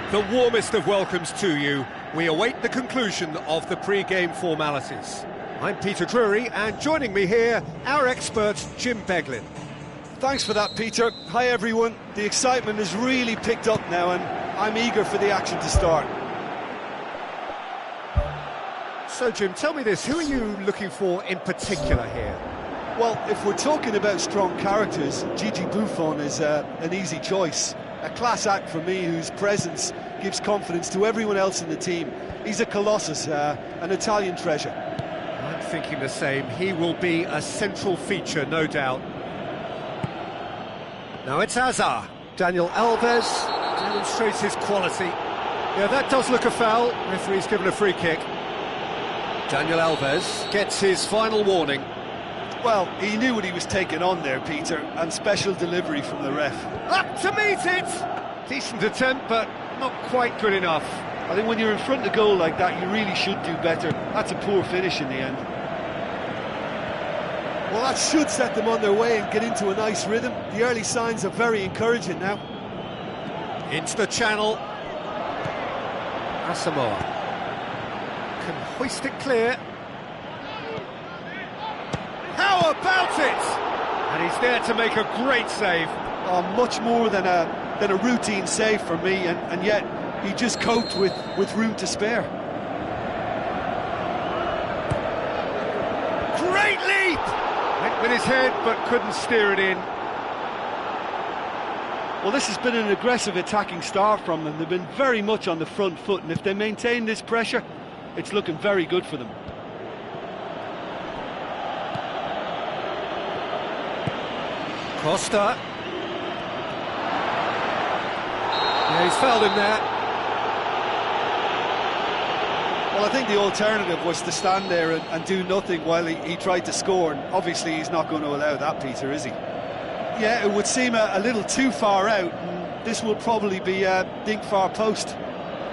The warmest of welcomes to you. We await the conclusion of the pre-game formalities. I'm Peter Drury, and joining me here, our expert, Jim Beglin. Thanks for that, Peter. Hi, everyone. The excitement has really picked up now, and I'm eager for the action to start. So, Jim, tell me this, who are you looking for in particular here? Well, if we're talking about strong characters, Gigi Buffon is an easy choice. A class act for me, whose presence gives confidence to everyone else in the team. He's a colossus, an Italian treasure. I'm thinking the same. He will be a central feature, no doubt. Now it's Hazard. Daniel Alves demonstrates his quality. Yeah, that does look a foul. Referee's given a free kick. Daniel Alves gets his final warning. Well, he knew what he was taking on there, Peter, and special delivery from the ref. Up to meet it! Decent attempt, but not quite good enough. I think when you're in front of goal like that, you really should do better. That's a poor finish in the end. Well, that should set them on their way and get into a nice rhythm. The early signs are very encouraging now. Into the channel. Asamoah can hoist it clear. How about it? And he's there to make a great save. Oh, much more than a routine save for me, and yet he just coped with room to spare. Great leap! Went with his head, but couldn't steer it in. Well, this has been an aggressive attacking start from them. They've been very much on the front foot, and if they maintain this pressure, it's looking very good for them. Costa. Yeah, he's fouled him there. Well, I think the alternative was to stand there and do nothing while he tried to score, and obviously he's not going to allow that, Peter, is he? Yeah, it would seem a little too far out, and this will probably be a dink far post.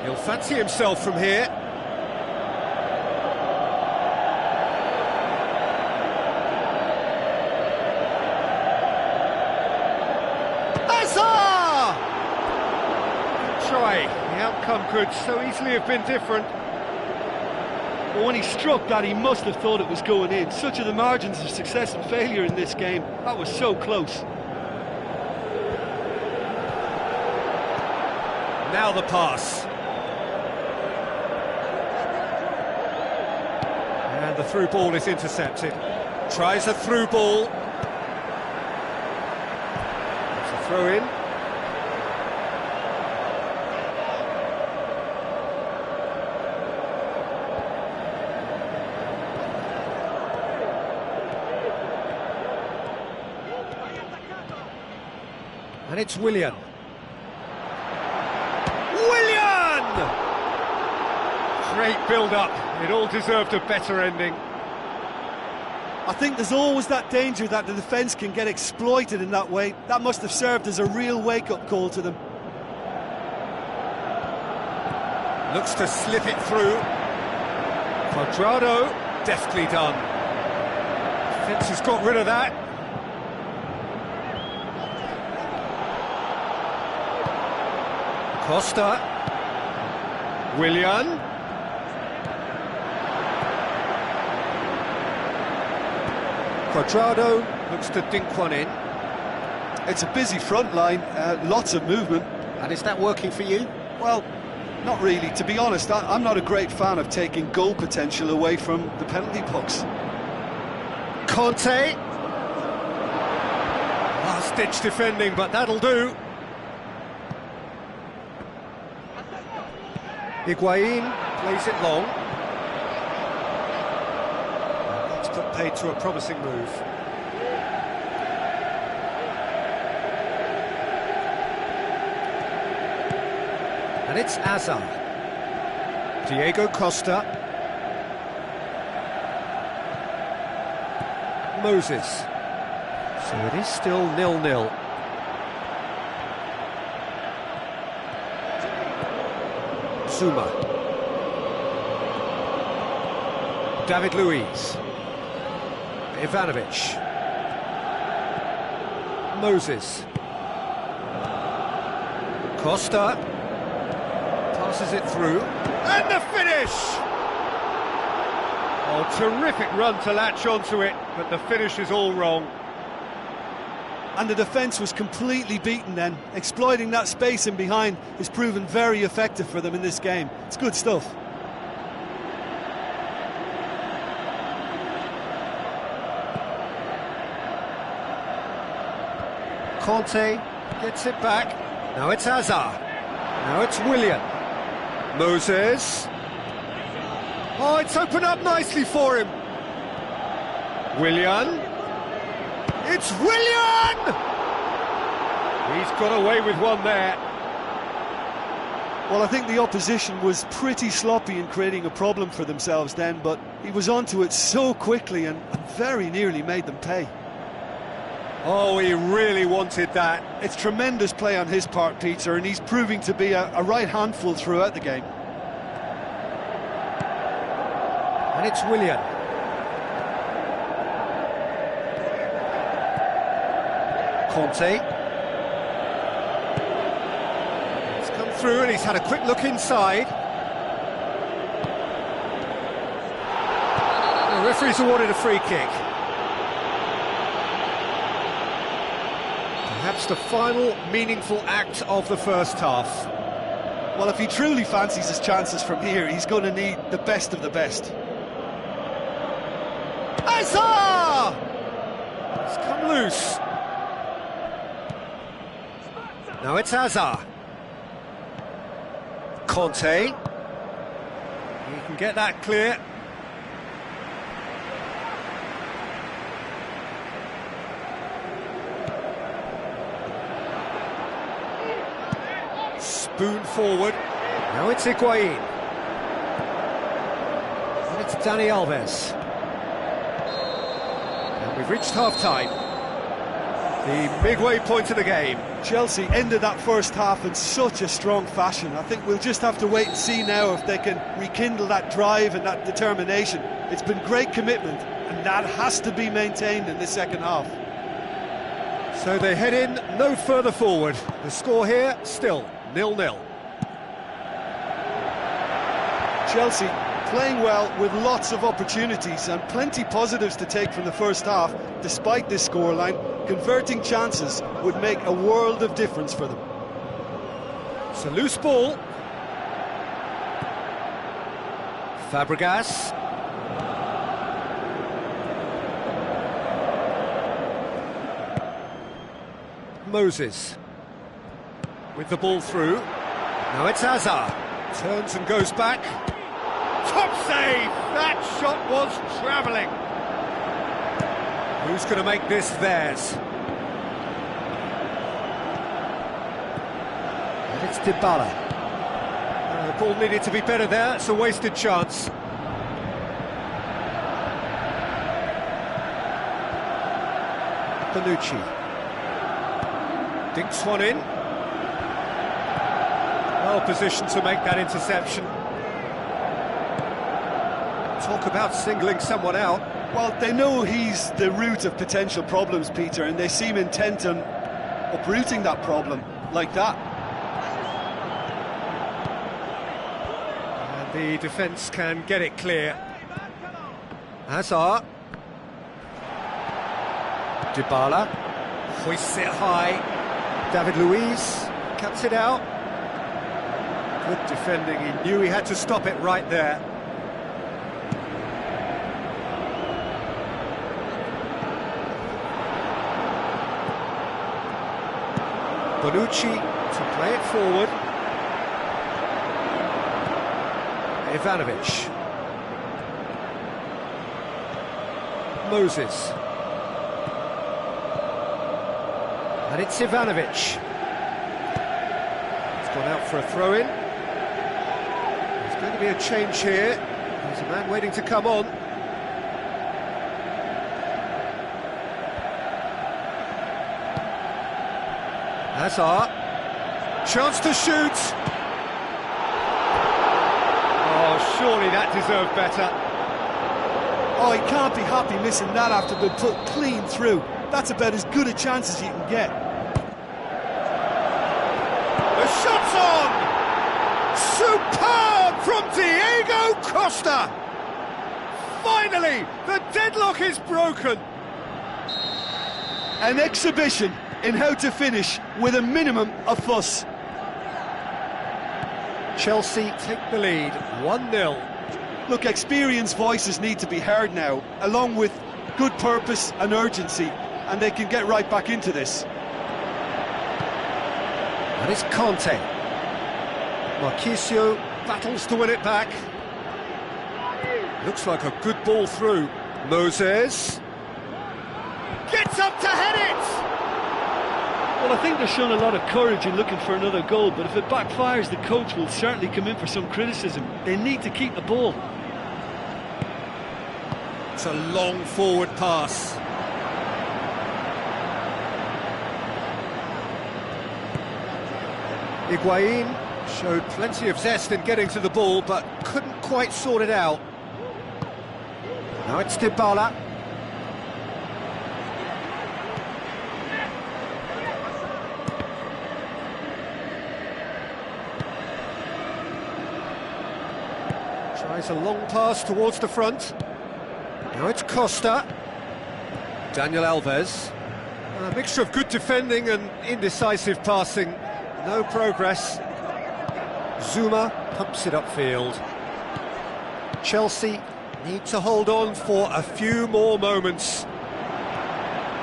He'll fancy himself from here. Azar! Good try. The outcome could so easily have been different. Well, when he struck that, he must have thought it was going in. Such are the margins of success and failure in this game. That was so close. Now the pass. And the through ball is intercepted. Tries a through ball. It's a throw in. And it's Willian. Great build-up. It all deserved a better ending. I think there's always that danger that the defence can get exploited in that way. That must have served as a real wake-up call to them. Looks to slip it through. Cuadrado, deftly done. Defence has got rid of that. Costa. Willian. Cuadrado looks to dink one in. It's a busy front line, lots of movement. And is that working for you? Well, not really. To be honest, I'm not a great fan of taking goal potential away from the penalty box. Conte. Last-ditch defending, but that'll do. Higuain plays it long. That's put paid to a promising move. And it's Azar. Diego Costa. Moses. So it is still 0-0. Zuma. David Luiz. Ivanovic. Moses. Costa. Passes it through. And the finish! Oh, terrific run to latch onto it, but the finish is all wrong. And the defence was completely beaten then. Exploiting that space in behind has proven very effective for them in this game. It's good stuff. Conte gets it back. Now it's Azar. Now it's Willian. Moses. Oh, it's opened up nicely for him. Willian. It's Willian! He's got away with one there. Well, I think the opposition was pretty sloppy in creating a problem for themselves then, but he was onto it so quickly and very nearly made them pay. Oh, he really wanted that. It's tremendous play on his part, Peter, and he's proving to be a right handful throughout the game. And it's Willian. Conte. He's come through and he's had a quick look inside. The referee's awarded a free kick. Perhaps the final meaningful act of the first half. Well, if he truly fancies his chances from here, he's going to need the best of the best. Azar! It's come loose. Now it's Azar. Conte. He can get that clear. Spoon forward. Now it's Higuain. And it's Dani Alves. And we've reached half-time. The midway point of the game. Chelsea ended that first half in such a strong fashion. I think we'll just have to wait and see now if they can rekindle that drive and that determination. It's been great commitment, and that has to be maintained in the second half. So they head in no further forward. The score here, still 0-0. Chelsea playing well with lots of opportunities and plenty positives to take from the first half. Despite this scoreline, converting chances would make a world of difference for them. It's a loose ball. Fabregas. Moses. With the ball through. Now it's Azar. Turns and goes back. Top save! That shot was travelling. Who's going to make this theirs? And it's Dybala. The ball needed to be better there. It's a wasted chance. Bonucci. Dinks one in. Well positioned to make that interception. Talk about singling someone out. Well, they know he's the root of potential problems, Peter, and they seem intent on uprooting that problem like that. And the defence can get it clear. Hazard. Dybala. Hoists it high. David Luiz cuts it out. Good defending, he knew he had to stop it right there. Bonucci to play it forward. Ivanovic. Moses. And it's Ivanovic. He's gone out for a throw-in. There's going to be a change here. There's a man waiting to come on. Hazard. Chance to shoot. Oh, surely that deserved better. Oh, he can't be happy missing that after being put clean through. That's about as good a chance as you can get. The shot's on! Superb from Diego Costa! Finally, the deadlock is broken. An exhibition in how to finish with a minimum of fuss. Chelsea take the lead, 1-0. Look, experienced voices need to be heard now, along with good purpose and urgency, and they can get right back into this. And it's Conte. Marquisio battles to win it back. Looks like a good ball through. Moses gets up to head it! Well, I think they've shown a lot of courage in looking for another goal, but if it backfires, the coach will certainly come in for some criticism. They need to keep the ball. It's a long forward pass. Higuain showed plenty of zest in getting to the ball, but couldn't quite sort it out. Now it's Dybala. Tries a long pass towards the front. Now it's Costa. Daniel Alves. A mixture of good defending and indecisive passing. No progress. Zuma pumps it upfield. Chelsea need to hold on for a few more moments.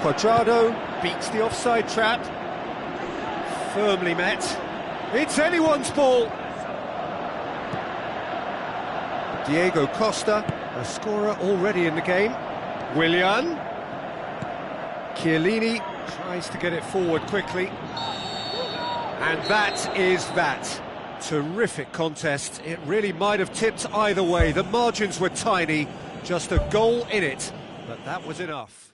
Cuadrado beats the offside trap. Firmly met. It's anyone's ball. Diego Costa, a scorer already in the game. Willian. Chiellini tries to get it forward quickly. And that is that. Terrific contest. It really might have tipped either way. The margins were tiny, just a goal in it, but that was enough.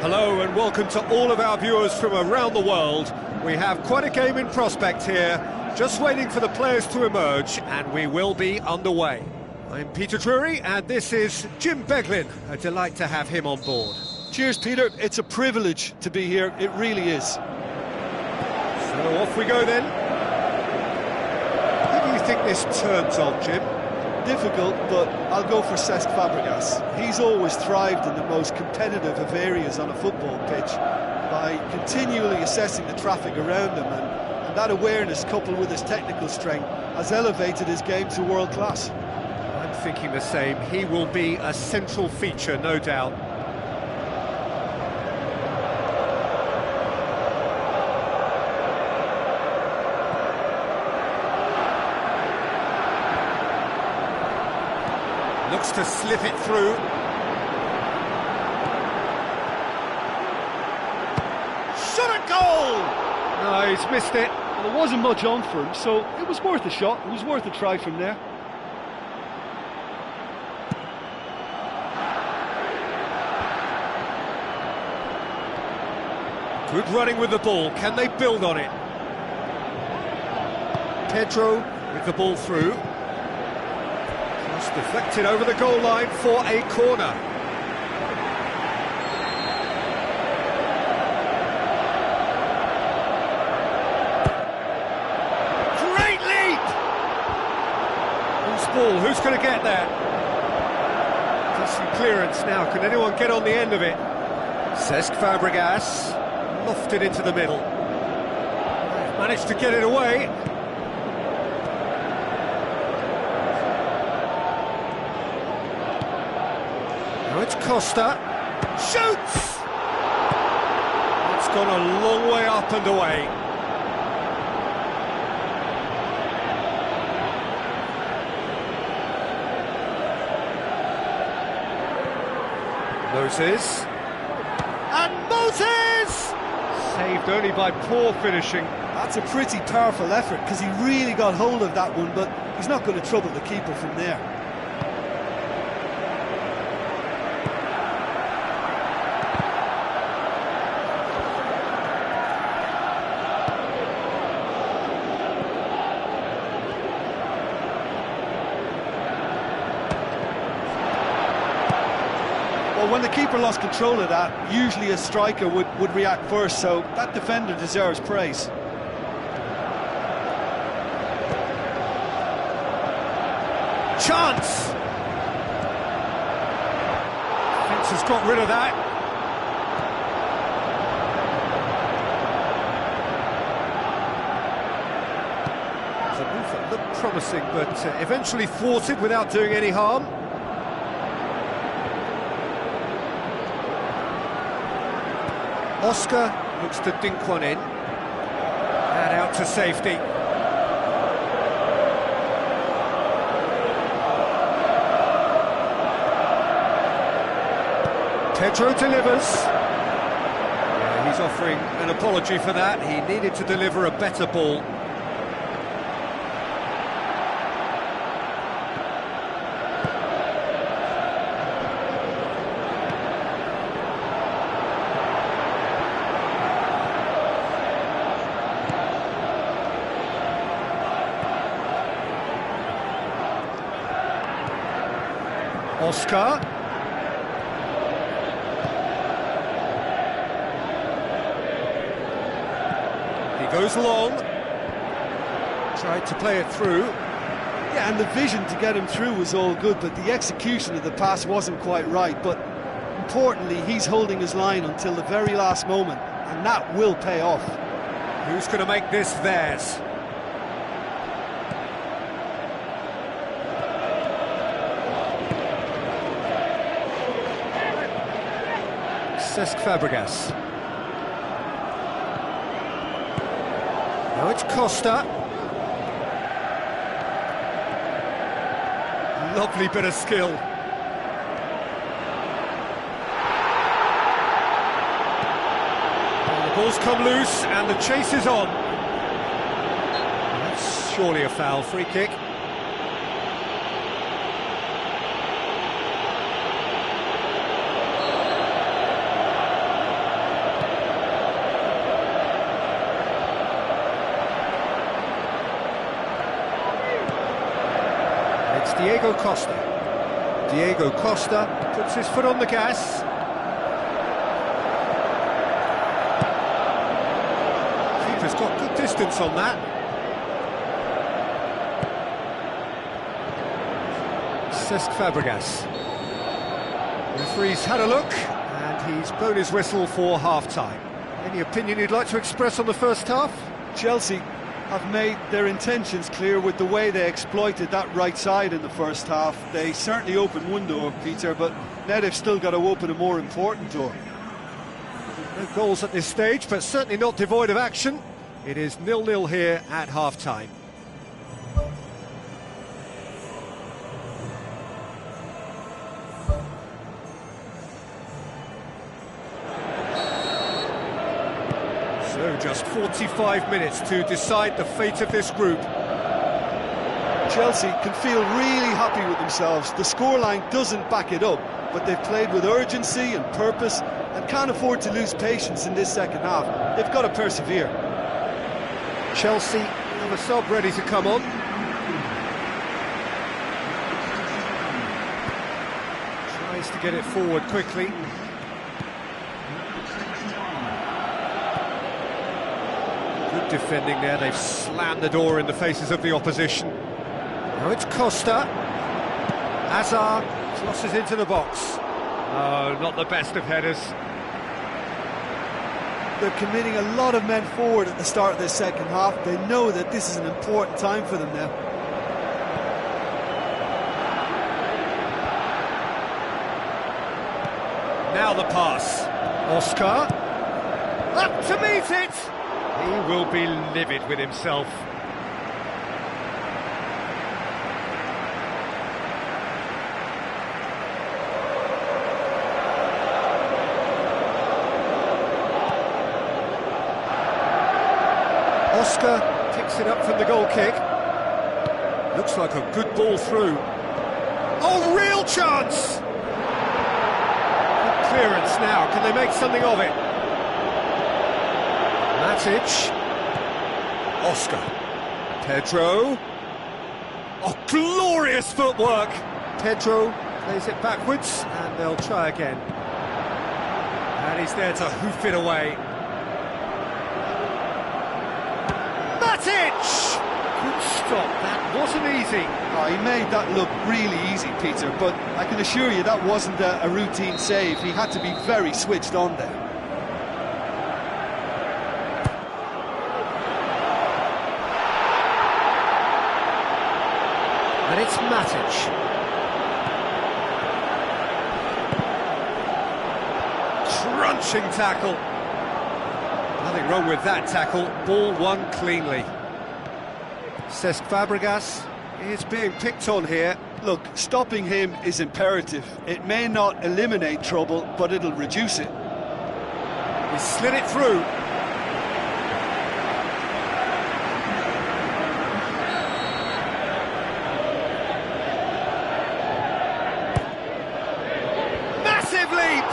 Hello and welcome to all of our viewers from around the world. We have quite a game in prospect here, just waiting for the players to emerge, and we will be underway. I'm Peter Drury, and this is Jim Beglin. A delight to have him on board. Cheers, Peter. It's a privilege to be here. It really is. So off we go then. Who do you think this turns on, Jim? Difficult, but I'll go for Cesc Fabregas. He's always thrived in the most competitive of areas on a football pitch by continually assessing the traffic around him, and that awareness, coupled with his technical strength, has elevated his game to world class. I'm thinking the same. He will be a central feature, no doubt. Looks to slip it through. Shot at goal! No, he's missed it. Well, there wasn't much on for him, so it was worth a shot. It was worth a try from there. Good running with the ball. Can they build on it? Pedro with the ball through. Deflected over the goal line for a corner. Great leap! Who's ball? Who's going to get there? Decent clearance now. Can anyone get on the end of it? Cesc Fabregas lofted into the middle. Managed to get it away. Now it's Costa. Shoots! It's gone a long way up and away. Moses. And Moses! Saved only by poor finishing. That's a pretty powerful effort, because he really got hold of that one, but he's not going to trouble the keeper from there. Well, when the keeper lost control of that, usually a striker would react first, so that defender deserves praise. Chance! Fence has got rid of that. It's a move that looked promising, but eventually thwarted without doing any harm. Oscar looks to dink one in. And out to safety. Pedro delivers. Yeah, he's offering an apology for that. He needed to deliver a better ball. Oscar. He goes long. Tried to play it through. Yeah, and the vision to get him through was all good, but the execution of the pass wasn't quite right. But importantly, he's holding his line until the very last moment, and that will pay off. Who's going to make this theirs? Cesc Fabregas. Now it's Costa. Lovely bit of skill. And the ball's come loose and the chase is on. That's surely a foul. Free kick. Diego Costa. Diego Costa puts his foot on the gas. Keeper's got good distance on that. Cesc Fabregas. Referee's had a look and he's blown his whistle for half-time. Any opinion you'd like to express on the first half? Chelsea have made their intentions clear with the way they exploited that right side in the first half. They certainly opened one door, Peter, but now they've still got to open a more important door. No goals at this stage, but certainly not devoid of action. It is 0-0 here at half-time. So just 45 minutes to decide the fate of this group. Chelsea can feel really happy with themselves. The scoreline doesn't back it up, but they've played with urgency and purpose and can't afford to lose patience in this second half. They've got to persevere. Chelsea have a sub ready to come on. Tries to get it forward quickly. Good defending there. They've slammed the door in the faces of the opposition. Now it's Costa. Hazard crosses into the box. Oh, not the best of headers. They're committing a lot of men forward at the start of this second half. They know that this is an important time for them now. Now the pass. Oscar. Up to meet it! He will be livid with himself. Oscar picks it up from the goal kick. Looks like a good ball through. Oh, real chance! Good clearance now. Can they make something of it? Matic. Oscar. Pedro. Oh, glorious footwork! Pedro Plays it backwards, and they'll try again. And he's there to hoof it away. Matic! Good stop, that wasn't easy. Oh, he made that look really easy, Peter, but I can assure you that wasn't a routine save. He had to be very switched on there. And it's Matic. Crunching tackle. Nothing wrong with that tackle. Ball won cleanly. Cesc Fabregas is being picked on here. Look, stopping him is imperative. It may not eliminate trouble, but it'll reduce it. He slid it through. Massive leap!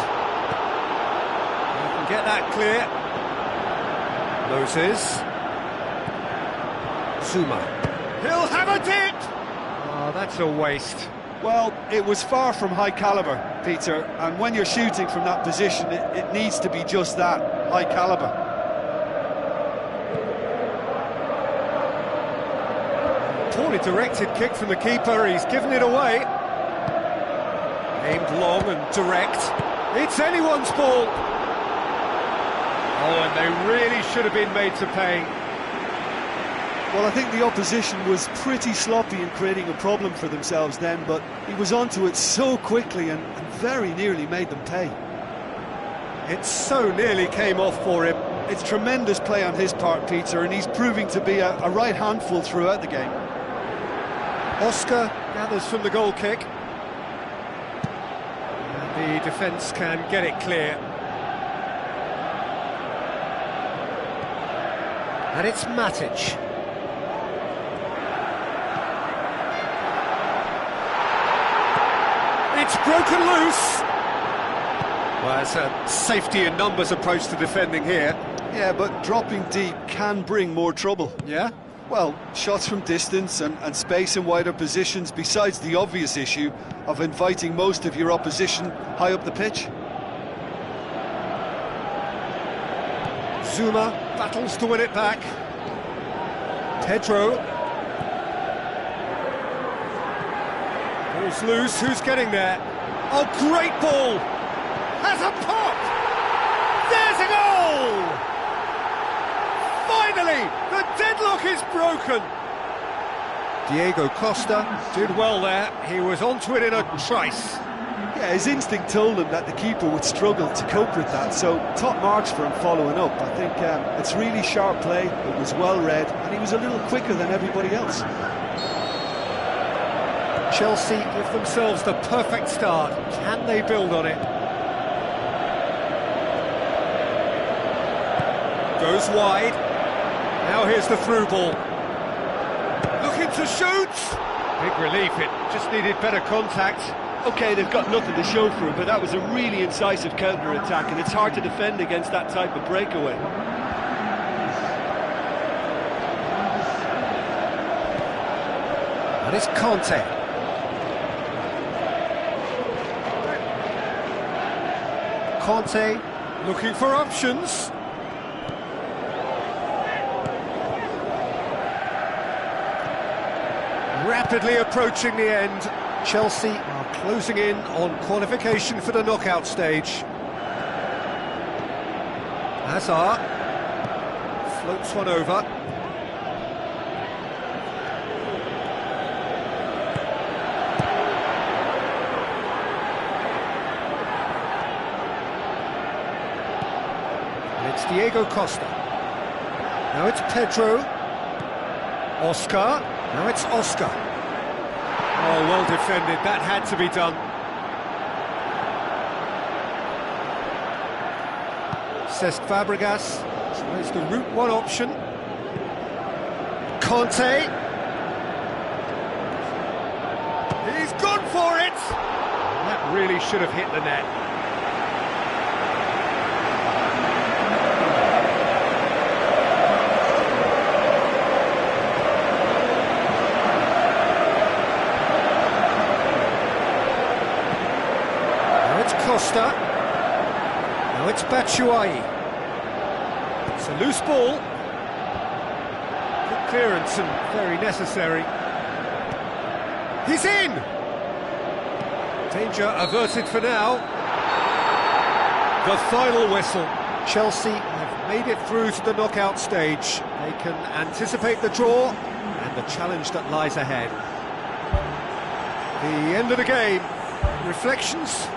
You can get that clear. Moses. Zuma. He'll have a dip! Oh, that's a waste. Well, it was far from high caliber, Peter, and when you're shooting from that position, it needs to be just that, high caliber. Poorly directed kick from the keeper, he's given it away. Aimed long and direct. It's anyone's ball! Oh, and they really should have been made to pay. Well, I think the opposition was pretty sloppy in creating a problem for themselves then, but he was onto it so quickly and very nearly made them pay. It so nearly came off for him. It's tremendous play on his part, Peter, and he's proving to be a right handful throughout the game. Oscar gathers from the goal kick. And the defence can get it clear. And it's Matic. It's broken loose. Well, it's a safety in numbers approach to defending here. Yeah, but dropping deep can bring more trouble. Yeah? Well, shots from distance and space in wider positions, besides the obvious issue of inviting most of your opposition high up the pitch. Zuma battles to win it back. Pedro. Ball's loose, who's getting there? Oh, great ball! Has a pop! There's a goal! Finally, the deadlock is broken! Diego Costa did well there. He was onto it in a trice. Yeah, his instinct told him that the keeper would struggle to cope with that, so top marks for him following up. I think it's really sharp play, it was well read, and he was a little quicker than everybody else. Chelsea give themselves the perfect start. Can they build on it? Goes wide. Now here's the through ball. Looking to shoot! Big relief, it just needed better contact. OK, they've got nothing to show for it, but that was a really incisive counter-attack, and it's hard to defend against that type of breakaway. And it's Conte. Conte looking for options. Rapidly approaching the end. Chelsea are closing in on qualification for the knockout stage. Hazard floats one over. And it's Diego Costa. Now it's Pedro. Oscar. Now it's Oscar. Oh, well defended. That had to be done. Cesc Fabregas tries the route one option. Conte. He's gone for it! That really should have hit the net. it's Costa. Now it's Batshuayi. It's a loose ball. Good clearance and very necessary. He's in! Danger averted for now. The final whistle. Chelsea have made it through to the knockout stage. They can anticipate the draw and the challenge that lies ahead. The end of the game. Reflections?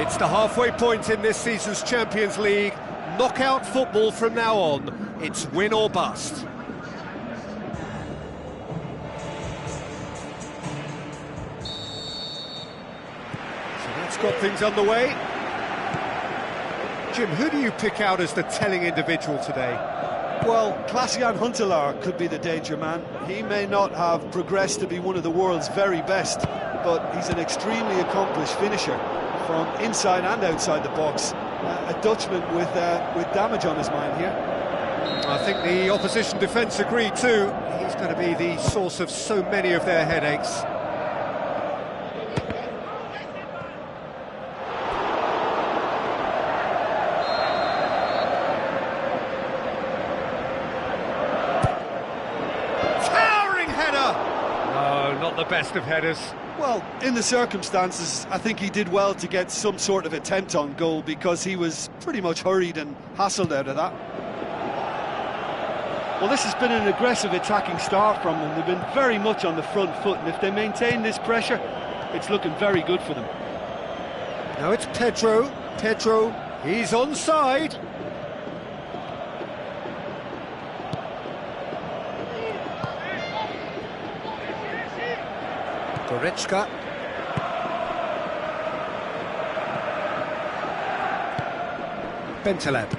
It's the halfway point in this season's Champions League. Knockout football from now on. It's win or bust. So that's got things underway. Jim, who do you pick out as the telling individual today? Well, Klaas-Jan Huntelaar could be the danger man. He may not have progressed to be one of the world's very best, but he's an extremely accomplished finisher from inside and outside the box. A Dutchman with damage on his mind here. I think the opposition defence agree too. He's going to be the source of so many of their headaches. Towering header! No, not the best of headers. Well, in the circumstances, I think he did well to get some sort of attempt on goal because he was pretty much hurried and hassled out of that. Well, this has been an aggressive attacking start from them. They've been very much on the front foot, and if they maintain this pressure, it's looking very good for them. Now it's Pedro. Pedro, he's onside. Goretzka. Bentaleb.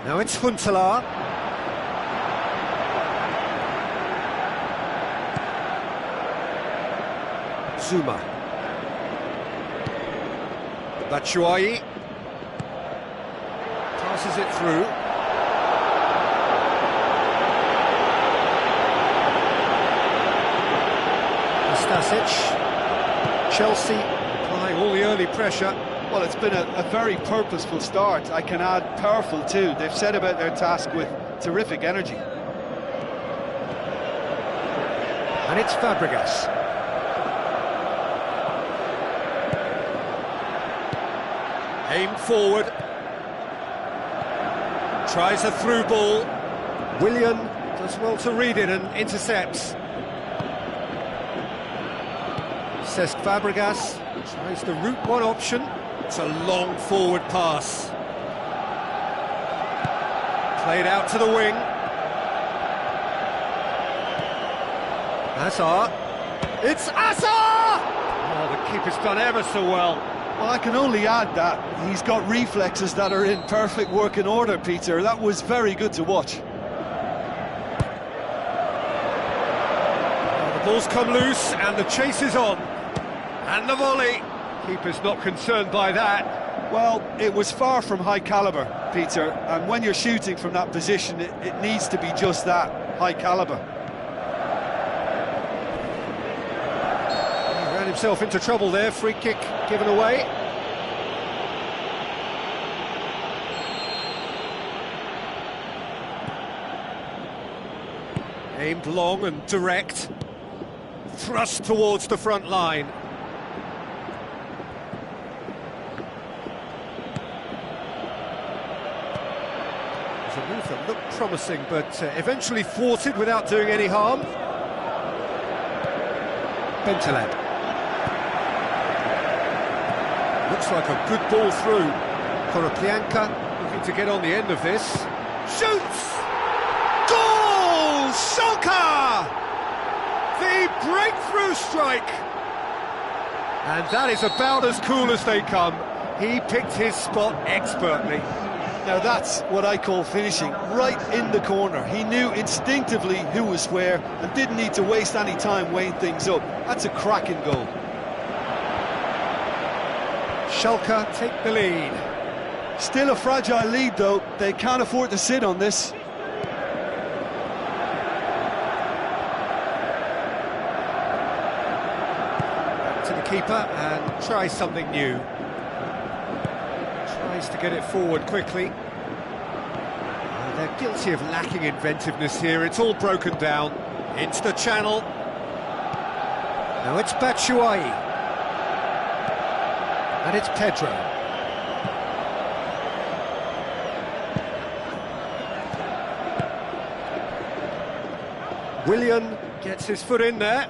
Now it's Huntelaar. Zuma. Batshuayi. Passes it through. Stasic. Chelsea applying all the early pressure. Well, it's been a very purposeful start. I can add powerful too. They've set about their task with terrific energy. And it's Fabregas. Aimed forward. Tries a through ball. Willian does well to read it and intercepts. Cesc Fabregas tries the route one option. It's a long forward pass. Played out to the wing. Hazard. It's Hazard! Oh, the keeper's done ever so well. Well, I can only add that he's got reflexes that are in perfect working order, Peter. That was very good to watch. The ball's come loose and the chase is on. And the volley. Keeper's not concerned by that. Well, it was far from high calibre, Peter, and when you're shooting from that position, it needs to be just that, high calibre. He ran himself into trouble there, free kick given away. Aimed long and direct. Thrust towards the front line. A move that looked promising, but eventually thwarted without doing any harm. Bentaleb. Looks like a good ball through. Koroplianka looking to get on the end of this. Shoots! Goal! Schalke! The breakthrough strike! And that is about as cool as they come. He picked his spot expertly. Now that's what I call finishing, right in the corner. He knew instinctively who was where and didn't need to waste any time weighing things up. That's a cracking goal. Schalke take the lead. Still a fragile lead though, they can't afford to sit on this. Back to the keeper and try something new. To get it forward quickly. They're guilty of lacking inventiveness here. It's all broken down into the channel. Now it's Batshuayi. And it's Pedro. Willian gets his foot in there.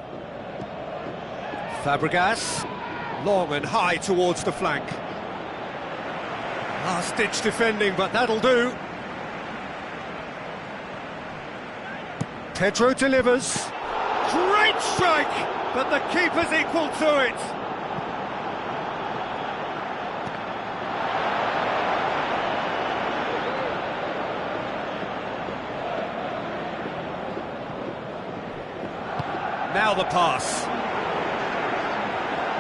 Fabregas, long and high towards the flank. Last-ditch defending, but that'll do. Pedro delivers. Great strike, but the keeper's equal to it. Now the pass.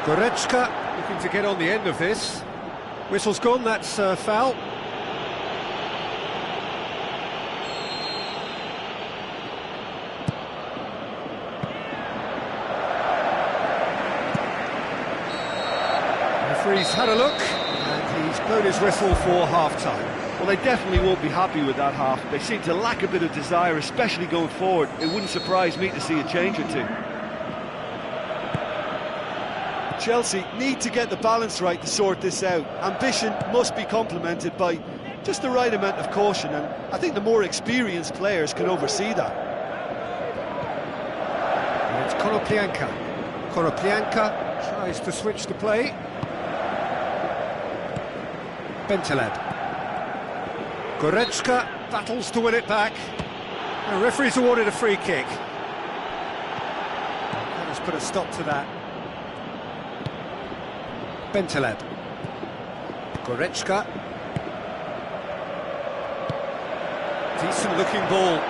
Goretzka looking to get on the end of this. Whistle's gone, that's foul. Referee's had a look, and he's blown his whistle for half-time. Well, they definitely won't be happy with that half. They seem to lack a bit of desire, especially going forward. It wouldn't surprise me to see a change or two. Chelsea need to get the balance right to sort this out. Ambition must be complemented by just the right amount of caution, and I think the more experienced players can oversee that. And it's Koroplianka. Koroplianka tries to switch the play. Bentaleb. Goretzka battles to win it back. The referee's awarded a free kick. Let's put a stop to that. Bentaleb. Goretzka. Decent looking ball.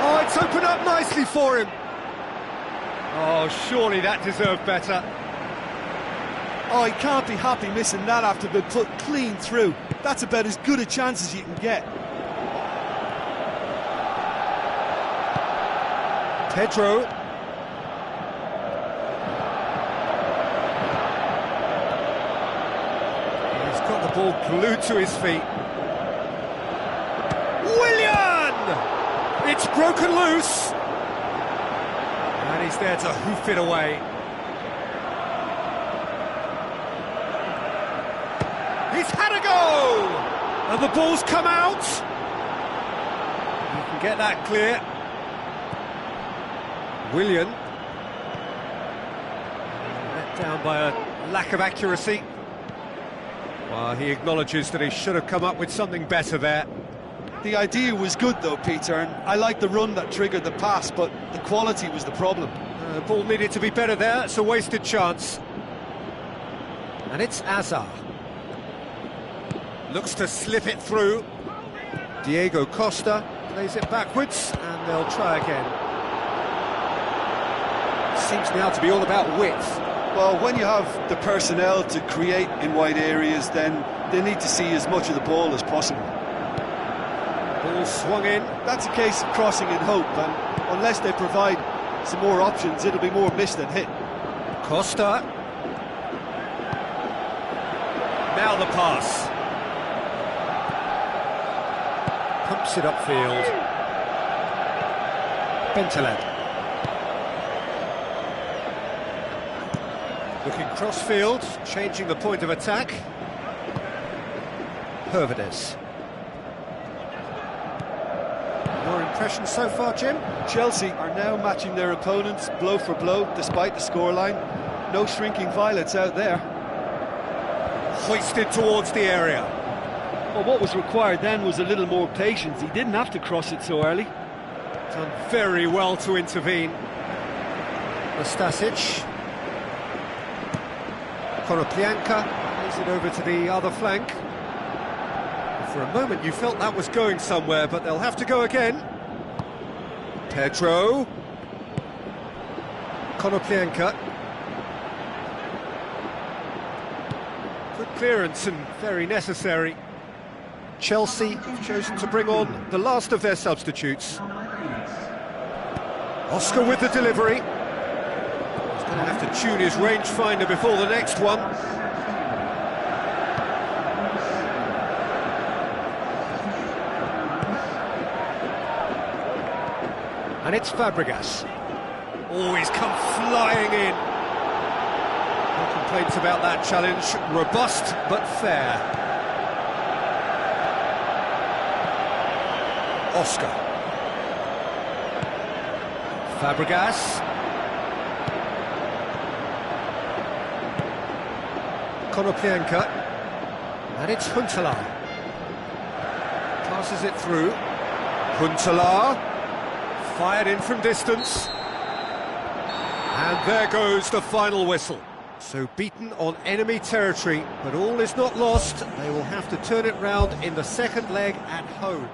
Oh, it's opened up nicely for him. Oh, surely that deserved better. Oh, he can't be happy missing that after being put clean through. That's about as good a chance as you can get. Pedro. ball glued to his feet. Willian! It's broken loose. And he's there to hoof it away. He's had a go! And the ball's come out. You can get that clear. Willian. Let down by a lack of accuracy. Well, he acknowledges that he should have come up with something better there. The idea was good though, Peter, and I like the run that triggered the pass, but the quality was the problem. The ball needed to be better there. It's a wasted chance. And it's Azar. Looks to slip it through. Diego Costa plays it backwards, and they'll try again. Seems now to be all about width. Well, when you have the personnel to create in wide areas, then they need to see as much of the ball as possible. Ball swung in. That's a case of crossing in hope, and unless they provide some more options, it'll be more miss than hit. Costa. Now the pass. Pumps it upfield. Bentaleb. Looking cross-field, changing the point of attack. Hervedes. Your impression so far, Jim? Chelsea are now matching their opponents blow for blow, despite the scoreline. No shrinking violets out there. Hoisted towards the area. Well, what was required then was a little more patience. He didn't have to cross it so early. Done very well to intervene. Nastasic. Konoplyanka plays it over to the other flank. For a moment you felt that was going somewhere, but they'll have to go again. Pedro. Konoplyanka. Good clearance and very necessary. Chelsea have chosen to bring on the last of their substitutes. Oscar with the delivery. He's going to have to tune his rangefinder before the next one. And it's Fabregas. Oh, he's come flying in. No complaints about that challenge. Robust, but fair. Oscar. Fabregas. Konoplyanka. And it's Huntelaar. Passes it through. Huntelaar. Fired in from distance. And there goes the final whistle. So beaten on enemy territory, but all is not lost. They will have to turn it round in the second leg at home.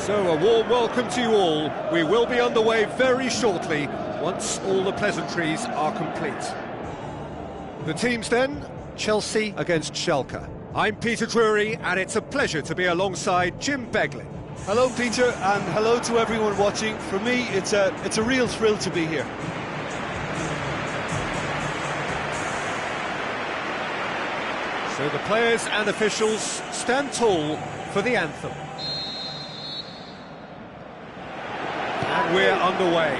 So a warm welcome to you all. We will be underway very shortly, once all the pleasantries are complete. The teams then, Chelsea against Schalke. I'm Peter Drury, and it's a pleasure to be alongside Jim Beglin. Hello, Peter, and hello to everyone watching. For me, it's a real thrill to be here. So the players and officials stand tall for the anthem. And we're underway.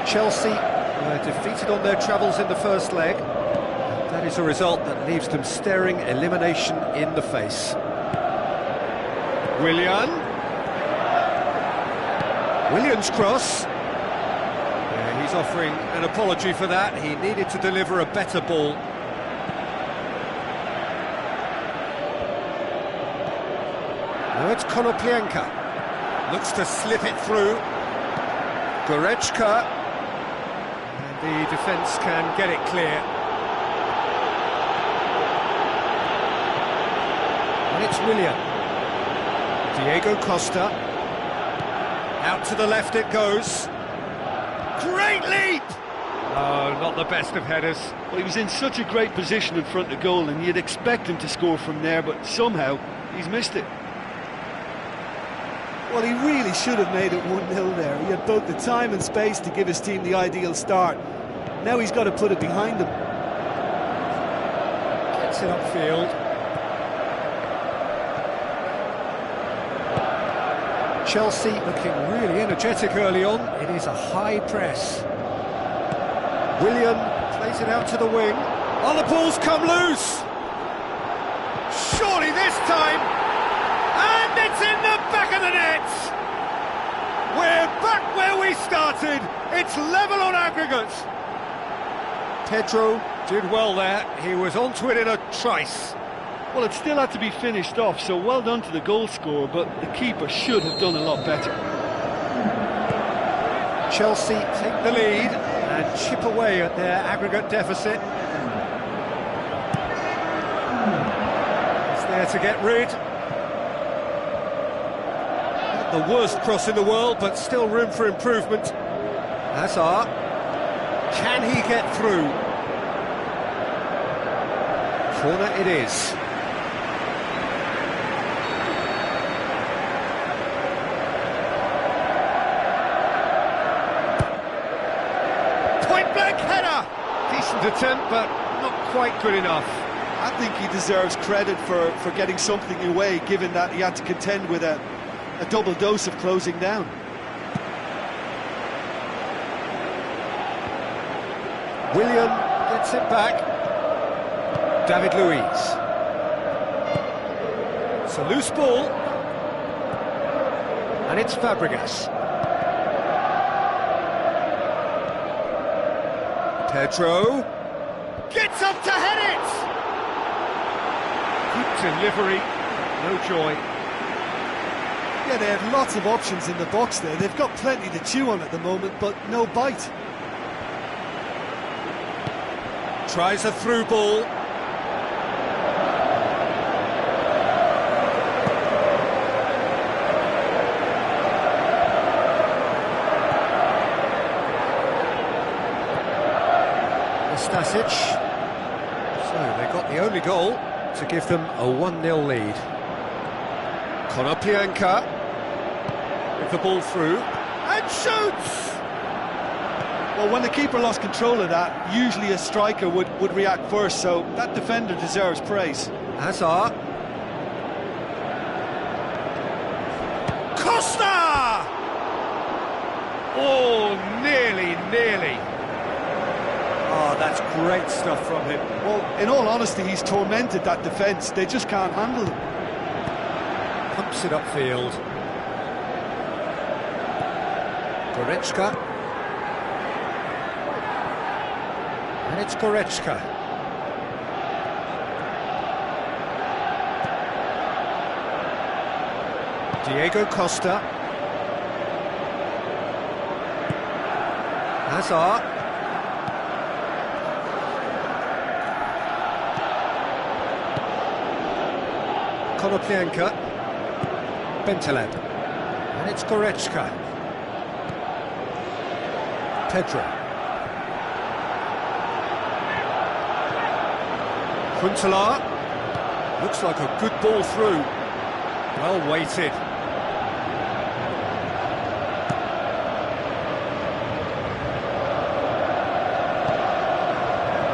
Chelsea were defeated on their travels in the first leg. That is a result that leaves them staring elimination in the face. Willian's cross. Yeah, he's offering an apology for that. He needed to deliver a better ball. Now it's Konoplyanka. Looks to slip it through. Goretzka. And the defence can get it clear. And it's Willian. Diego Costa. Out to the left it goes. Great leap! Oh, not the best of headers. Well, he was in such a great position in front of goal, and you'd expect him to score from there, but somehow he's missed it. Well, he really should have made it 1-0 there. He had both the time and space to give his team the ideal start. Now he's got to put it behind him. Gets it upfield. Chelsea looking really energetic early on. It is a high press. Willian plays it out to the wing. Oh, the ball's come loose! Surely this time! And it's in the back of the net! We're back where we started. It's level on aggregate. Pedro did well there. He was onto it in a trice. Well, it still had to be finished off, so well done to the goal scorer, but the keeper should have done a lot better. Chelsea take the lead and chip away at their aggregate deficit. It's there to get rid. Not the worst cross in the world, but still room for improvement. Hazard. Can he get through? Corner it is. Point-blank header! Decent attempt, but not quite good enough. I think he deserves credit for getting something away, given that he had to contend with a double dose of closing down. Willian gets it back. David Luiz. It's a loose ball. And it's Fabregas. Pedro. Gets up to head it! Good delivery. No joy. Yeah, they had lots of options in the box there. They've got plenty to chew on at the moment, but no bite. Tries a through ball. Stasic. So they got the only goal to give them a 1-0 lead. Konoplyanka with the ball through and shoots! Well, when the keeper lost control of that, usually a striker would react first, so that defender deserves praise. Hazard. Costa! Oh, nearly. Oh, that's great stuff from him. Well, in all honesty, he's tormented that defence. They just can't handle him. Pumps it upfield. Goretzka. And it's Goretzka. Diego Costa. Hazard. Konoplyanka. Bentaleb. And it's Goretzka. Pedro. Huntelaar. Looks like a good ball through. Well weighted.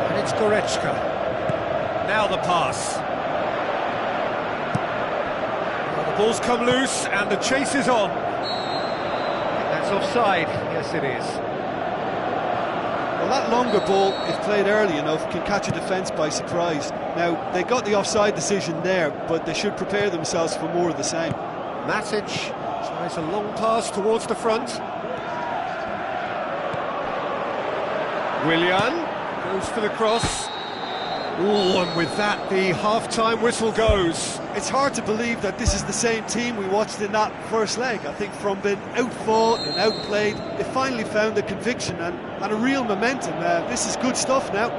And it's Goretzka. Now the pass. Well, the ball's come loose and the chase is on. That's offside. Yes, it is. Well, that longer ball, if played early enough, can catch a defence by surprise. Now, they got the offside decision there, but they should prepare themselves for more of the same. Matic tries a long pass towards the front. Willian goes for the cross. Oh, and with that, the half-time whistle goes. It's hard to believe that this is the same team we watched in that first leg. I think from being outfought and outplayed, they finally found a conviction and a real momentum. This is good stuff now.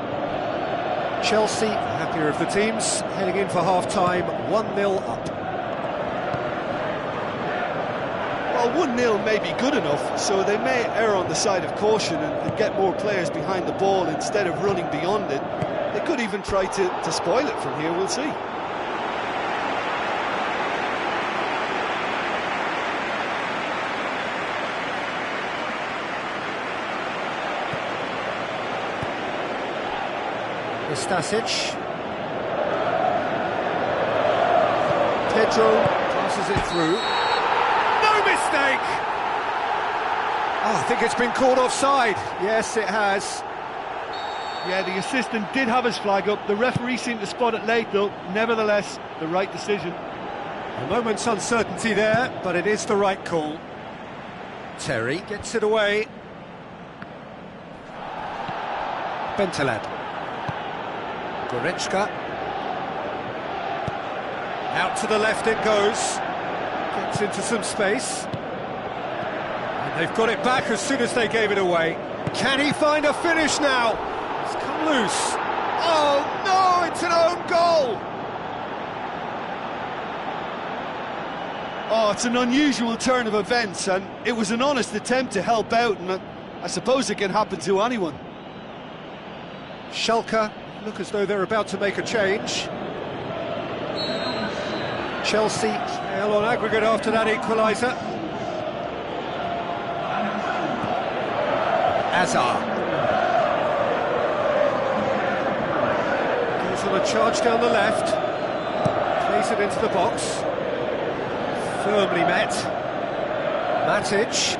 Chelsea, the happier of the teams, heading in for half-time, 1-0 up. Well, 1-0 may be good enough, so they may err on the side of caution and get more players behind the ball instead of running beyond it. They could even try to spoil it from here, we'll see. Stasic. Pedro passes it through. No mistake! Oh, I think it's been called offside. Yes, it has. Yeah, the assistant did have his flag up. The referee seemed to spot it late, though. Nevertheless, the right decision. A moment's uncertainty there, but it is the right call. Terry gets it away. Bentaleb. Goretzka. Out to the left it goes. Gets into some space. And they've got it back as soon as they gave it away. Can he find a finish now? It's come loose. Oh no, it's an own goal! Oh, it's an unusual turn of events, and it was an honest attempt to help out, and I suppose it can happen to anyone. Schalke look as though they're about to make a change. Chelsea trail on aggregate after that equaliser. Hazard goes on a charge down the left, plays it into the box, firmly met. Matic.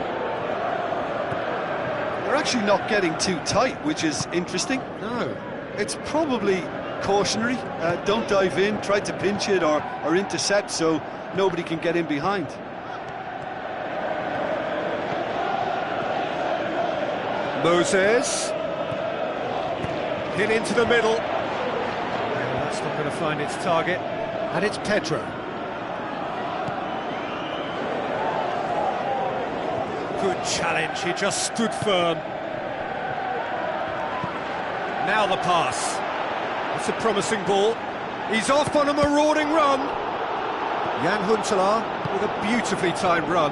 They're actually not getting too tight, which is interesting. No. It's probably cautionary. Don't dive in, try to pinch it or intercept so nobody can get in behind. Moses. Hit into the middle. That's not going to find its target. And it's Pedro. Good challenge, he just stood firm. Now the pass. It's a promising ball. He's off on a marauding run. Jan Huntelaar with a beautifully timed run.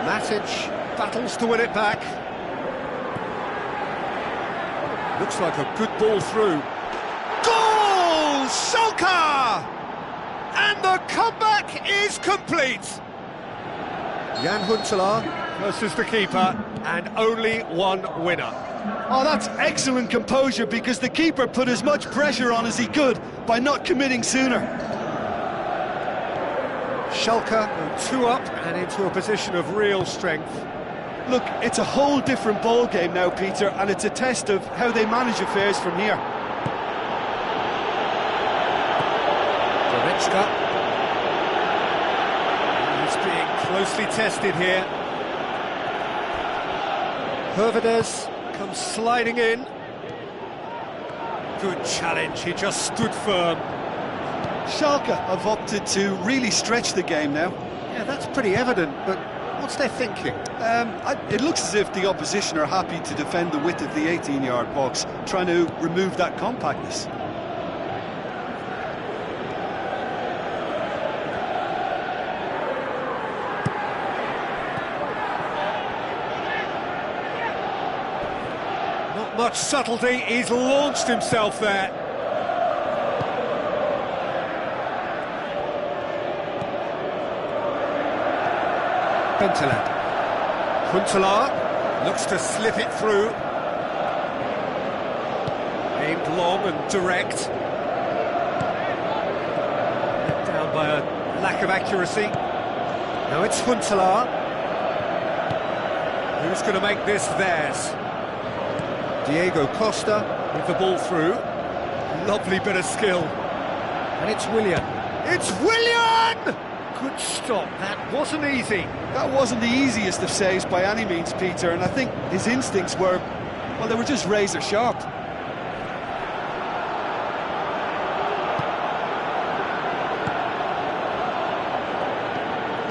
Matic battles to win it back. Looks like a good ball through. Goal! Schalke! And the comeback is complete. Jan Huntelaar versus the keeper, and only one winner. Oh, that's excellent composure, because the keeper put as much pressure on as he could by not committing sooner. Schalke go 2 up and into a position of real strength. Look, it's a whole different ball game now, Peter, and it's a test of how they manage affairs from here. Goretzka. He's being closely tested here. Hervedez comes sliding in. Good challenge, he just stood firm. Schalke have opted to really stretch the game now. Yeah, that's pretty evident, but what's their thinking? It looks as if the opposition are happy to defend the width of the 18-yard box, trying to remove that compactness. Not much subtlety, he's launched himself there. Benteland. Huntelaar looks to slip it through. Aimed long and direct. Let down by a lack of accuracy. Now it's Huntelaar. Who's going to make this theirs? Diego Costa with the ball through. Lovely bit of skill. And it's Willian. It's Willian! Good stop. That wasn't easy. That wasn't the easiest of saves by any means, Peter, and I think his instincts were, well, they were just razor sharp.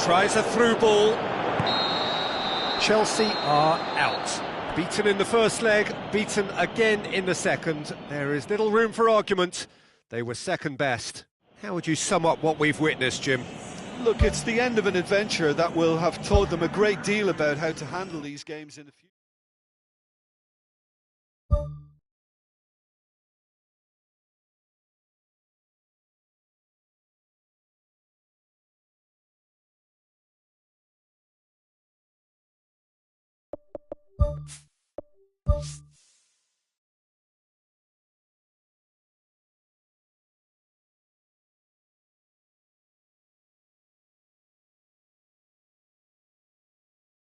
Tries a through ball. Chelsea are out. Beaten in the first leg, beaten again in the second. There is little room for argument. They were second best. How would you sum up what we've witnessed, Jim? Look, it's the end of an adventure that will have taught them a great deal about how to handle these games in the future.